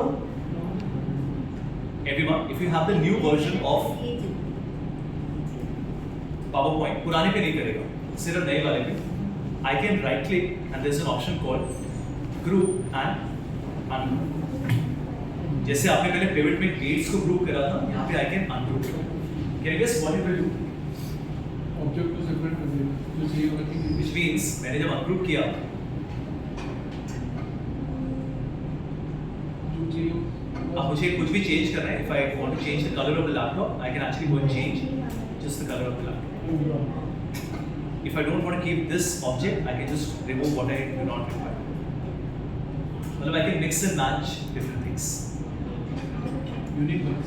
everyone, if you have the new version of PowerPoint, पुराने पे नहीं करेगा, सिर्फ नए वाले पे. I can right click and there's an option called group and ungroup. जैसे आपने पहले pivot में dates को group करा था, यहाँ पे I can ungroup. Can you guess what it will do? Object को separate कर देगा, जो चाहिए होगा कि Which means मैंने जब ungroup किया, जो चाहिए हो अब मुझे कुछ भी change करना है. If I want to change the color of the laptop, I can actually go and change just the color of the laptop. If I don't want to keep this object, I can just remove what I do not require. मतलब I can mix and match different things. unique ones.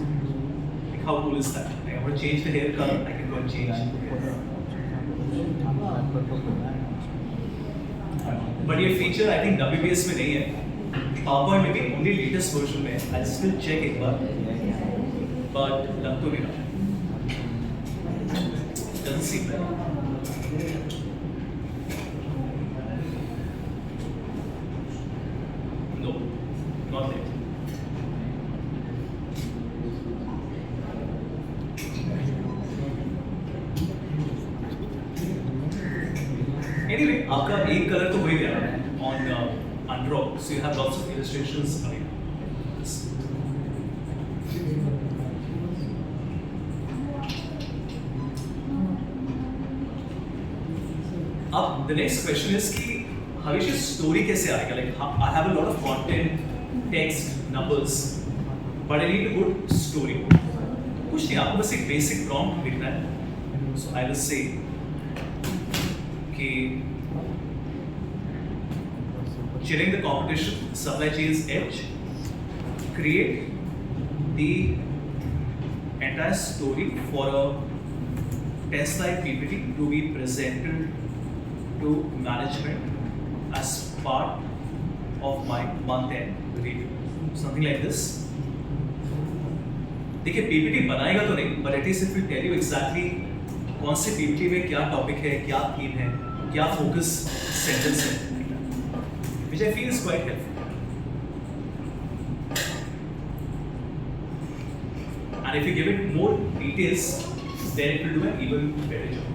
Like how cool is that? Like I want to change the hair color, I can go and change. But ये feature I think WPS में नहीं है. PowerPoint में भी only latest version में है. I'll still check एक बार. But लग तो नहीं रहा. Doesn't seem like. No, not there. Anyway, आपका एक कलर तो हो ही गया on Undraw, so you have lots of illustrations coming. अब the next question is कि हमेशा story कैसे आएगा? Like I have a lot of content, text, numbers, but I need a good story. कुछ नहीं, आपको बस एक basic prompt लिखना है. So I will say कि chilling the competition, supply chain's edge, create the entire story for a 10-slide PPT to be presented to management as part of my month-end review. Something like this. देखिए PPT बनाएगा तो नहीं, but at least it will tell you exactly कौन से PPT में क्या topic है, क्या थीम है, क्या फोकस सेंटेंस है, which I feel is quite helpful. And if you give it more details, then it will do an even better job.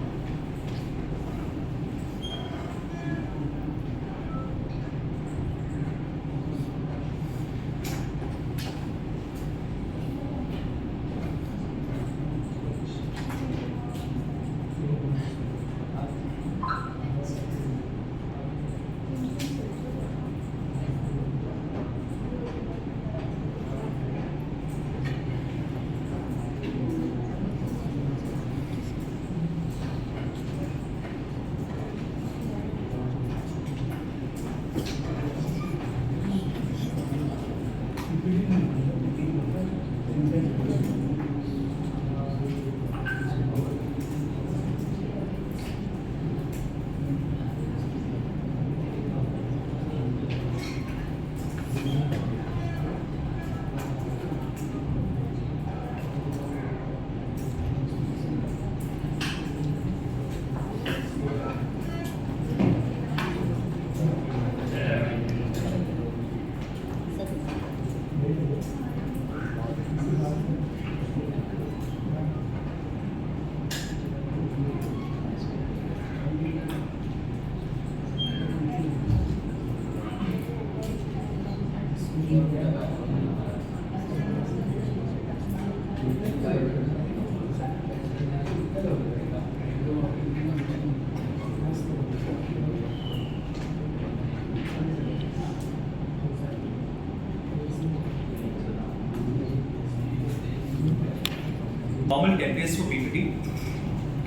Normal templates for PPT.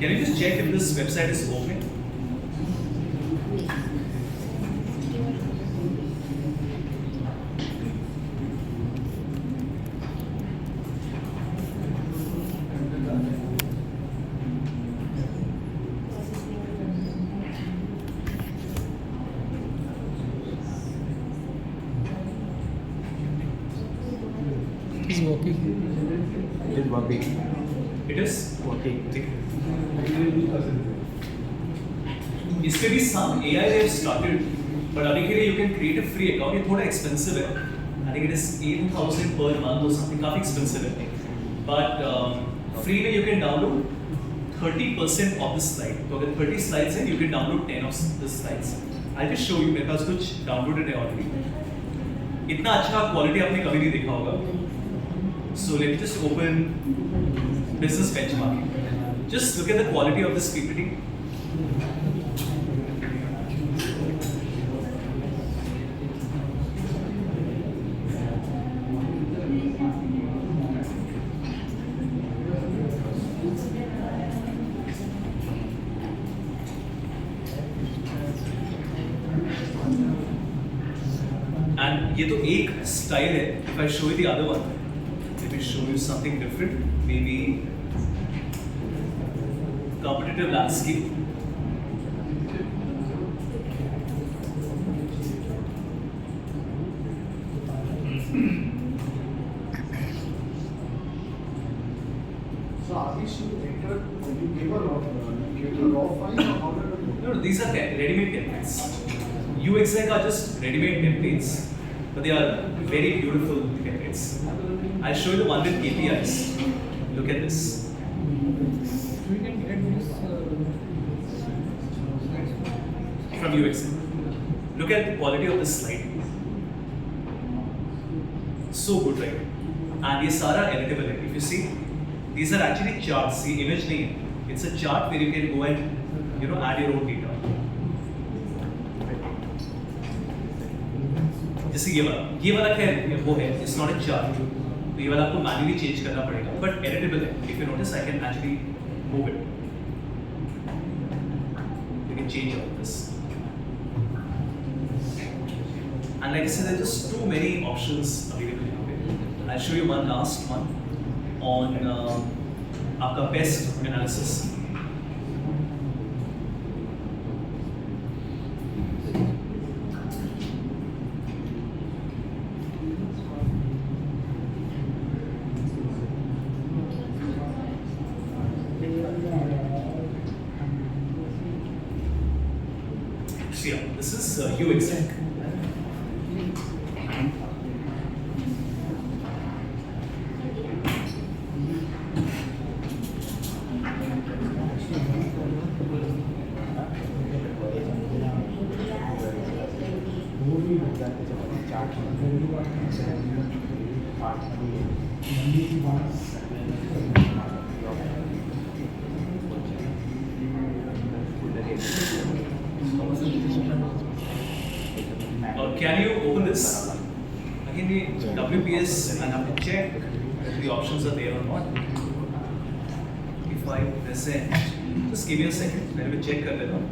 Can you just check if this website is open? working? It is working. It is Working. इसमें भी some AI they have started, but अभी के लिए you can create a free account. ये थोड़ा expensive है. I think it is 8,000 per month or something. काफी expensive है. But free में you can download 30% of the slide. तो अगर 30 slides हैं, you can download 10 of the slides. I'll just show you. मेरे पास कुछ downloaded है already. इतना अच्छा quality आपने कभी नहीं देखा होगा. So let's just open business benchmarking. Just look at the quality of this PPT. And ये तो एक style है. If I show you the other one, let me show you something different. Maybe competitive landscape. So are these enter, you gave a raw file or how did it No, these are ready-made templates. UXI are just ready-made templates, but they are very beautiful templates. I'll show you the one with KPIs. Look at this. we can get this From UXI. Look at the quality of this slide. So good, right? And ये सारा editable है. If you see, these are actually charts. See, image नहीं है. It's a chart where you can go and add your own data. जैसे ये वाला खैर वो है. It's not a chart. तो ये वाला आपको manually change करना पड़ेगा. But editable है. If you notice, I can actually move it. You can change all this. And like I said, there are just too many options available here. I'll show you one last one on आपका pest analysis. So yeah, this is UXEC. Can you open this? Again, the WPS, and I have to check if the options are there or not. If I present, just give me a second. Let me check कर लेता हूँ.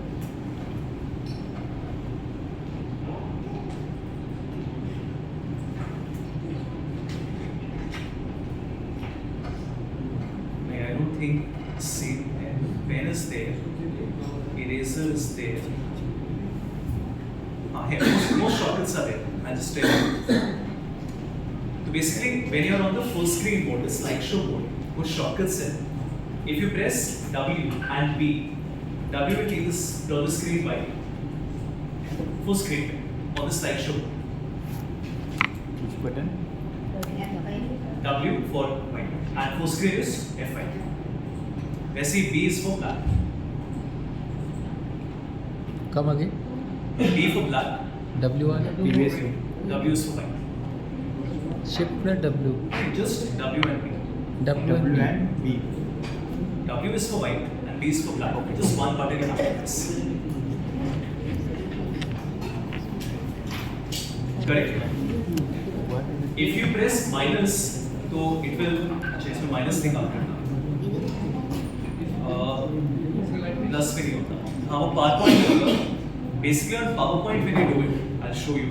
I don't think see pen is there, eraser is there. Most shortcuts are there. I'll just tell you. So basically, when you're on the full screen mode, the slideshow mode, कुछ shortcuts हैं. If you press W and B, W will take this turn the screen white. Full screen on the slideshow. Which button? W for white and full screen is F5. वैसे ही B is for black. Come again. B for black. W वाला. Previous view. W is for white. Shift plus W. Just W and B. W W and and B. W is for white and B is for black. Just one button you have to press. Correct. What is it? If you press minus, तो it will अच्छा इसमें minus नहीं काम करता. Plus में नहीं होता. हाँ वो PowerPoint में होगा. Basically on PowerPoint when you do it, I'll show you.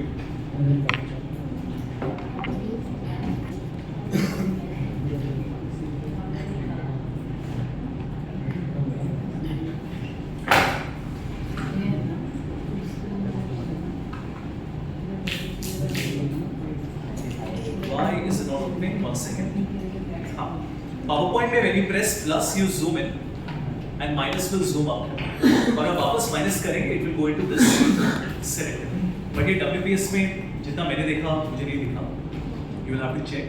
Why is it not opening? 1 second. हाँ, PowerPoint में when you press plus you zoom in and minus will zoom out. और अब वापस माइनस करेंगे it will go into this select. But ये WPS में जितना मैंने देखा मुझे नहीं दिखा. You will have to check.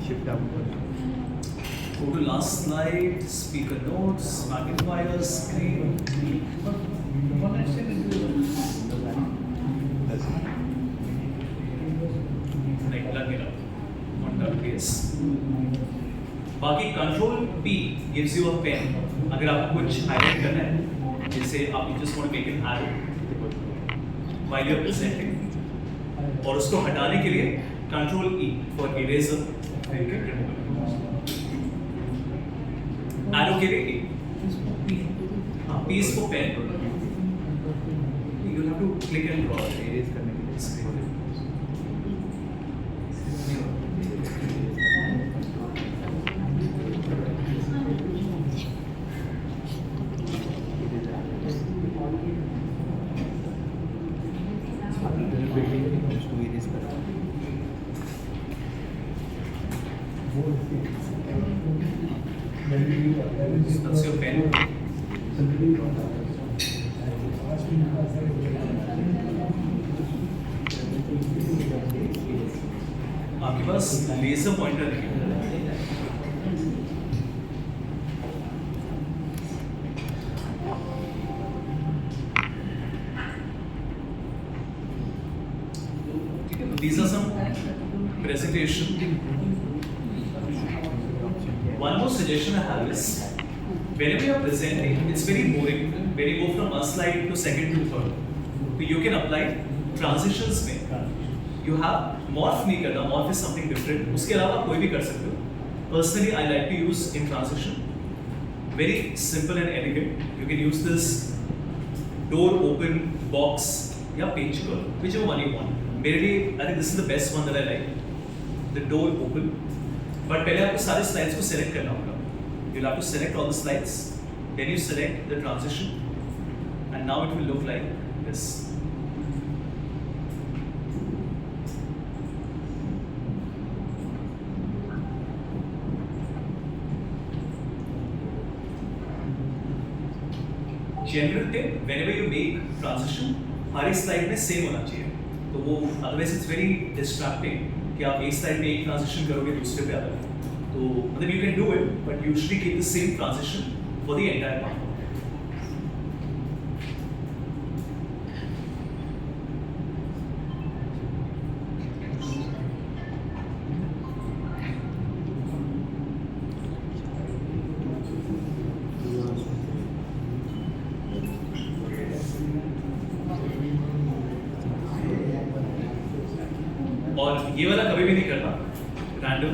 Shift down कर Go to last slide, speaker notes, magnifier, screen. Like plug it up on WPS. बाकी Control P gives you a pen. अगर आपको कुछ highlight करना है, जैसे आप you just want to make an arrow while you are presenting, और उसको हटाने के लिए Control E for eraser. Arrow के लिए हाँ P is for pen. You have to click and draw. Arrays करने के लिए बिल्डिंग उसको एरेज करना That's your pen. आपके पास लेजर पॉइंटर है These are some presentation. One more suggestion I have is whenever you are presenting, it's very boring when you go from one slide to second to third. So you can apply transitions में. You have morph नहीं करना. Morph is something different. उसके अलावा कोई भी कर सकते हो. Personally, I like to use in transition. Very simple and elegant. You can use this door open box या page curl, whichever one you want. मेरे लिए I think this is the best one that I like. The door open. But पहले आपको सारे slides को select करना होगा. You'll have to select all the slides. Then you select the transition, and now it will look like this. General tip: whenever you make transition, हर एक slide में same होना चाहिए. तो वो otherwise it's very distracting कि आप एक slide में एक transition करोगे दूसरे पे अलग. तो मतलब you can do it, but usually keep the same transition for the entire part. और ये वाला कभी भी नहीं करना random,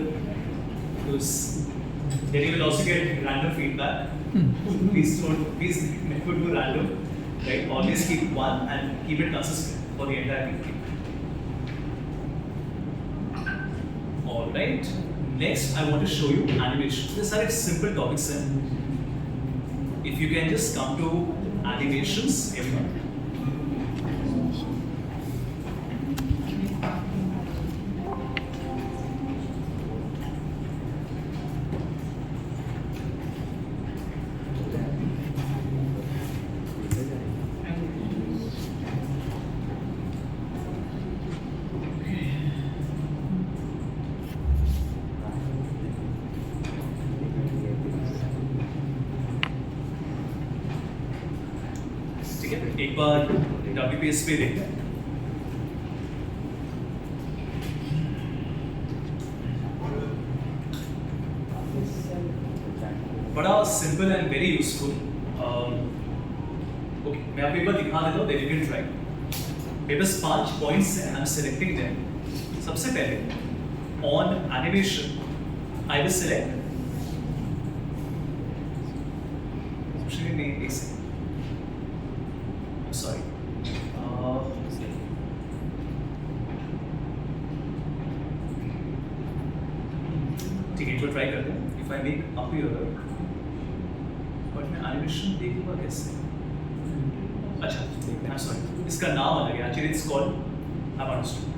because then you will also get random feedback. Please never do random, right? Always keep one and keep it consistent for the entire meeting. All right. Next, I want to show you animation. These are simple topics. If you can just come to animations, everyone. एक बार WPS पे देखते हैं. बड़ा simple and very useful. Okay, मैं आपको एक बार दिखा देता हूँ. then you can try. मेरे पास 5 पॉइंट्स हैं. I'm selecting them. सबसे पहले on animation I will select. Actually नहीं, एक सेकंड. Sorry. ठीक है, एक बार ट्राई करते हैं. If I make up here, but मैं एनिमेशन देखूंगा कैसे? अच्छा, I'm sorry. इसका नाम अलग है. Actually, it's called. I've understood.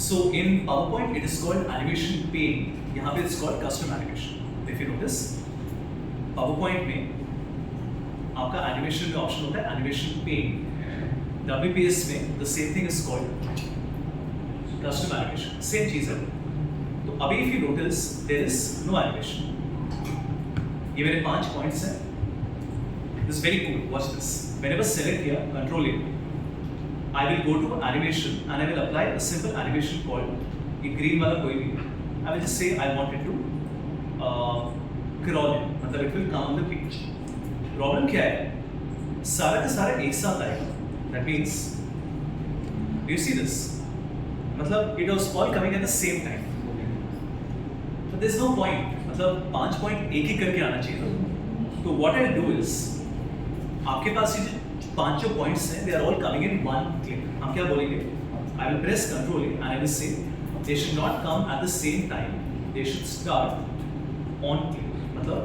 So in PowerPoint it is called animation pane. यहाँ पे it's called custom animation. If you notice, PowerPoint में आपका animation में option होता है animation pane. WPS में the same thing is called custom animation. Same चीज़ है. तो अभी if you notice there is no animation. ये मेरे 5 points हैं. This is very cool. Watch this. Whenever select here, Control A, I will go to animation and I will apply a simple animation called ये green वाला कोई भी. I will just say I want it to crawl in. मतलब it will come on the page. Problem क्या है? सारा का सारा एक साथ आएगा. That means, do you see this? मतलब it was all coming at the same time. So there is no point. मतलब 5 point एक ही करके आना चाहिए. तो what I do is आपके पास ये जो 5 points हैं, they are all coming in one click. हम क्या बोलेंगे? I will press Control A and I will say they should not come at the same time. They should start on click. मतलब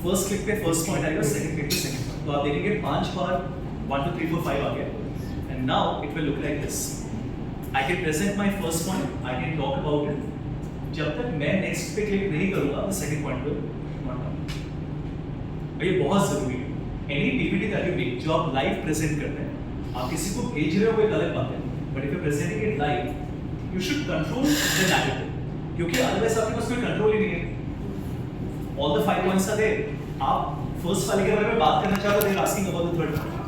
first click पे first point आएगा, second click पे second point. तो आप देखेंगे 5 बार 1 2 3 4 5 आ गया. And now it will look like this. I can present my first point. I can talk about it. जब तक मैं next पे click नहीं करूँगा, the second point will not come. ये बहुत ज़रूरी है. Any PPT that you make, जो आप live present करते हैं, आप किसी को भेज रहे हो वो एक अलग बात है. But if you're presenting it live, you should control the narrative. क्योंकि otherwise आपके पास कोई control ही नहीं है. All the 5 points are there. आप first वाले के बारे में बात करना चाहो तो they're asking about the third one.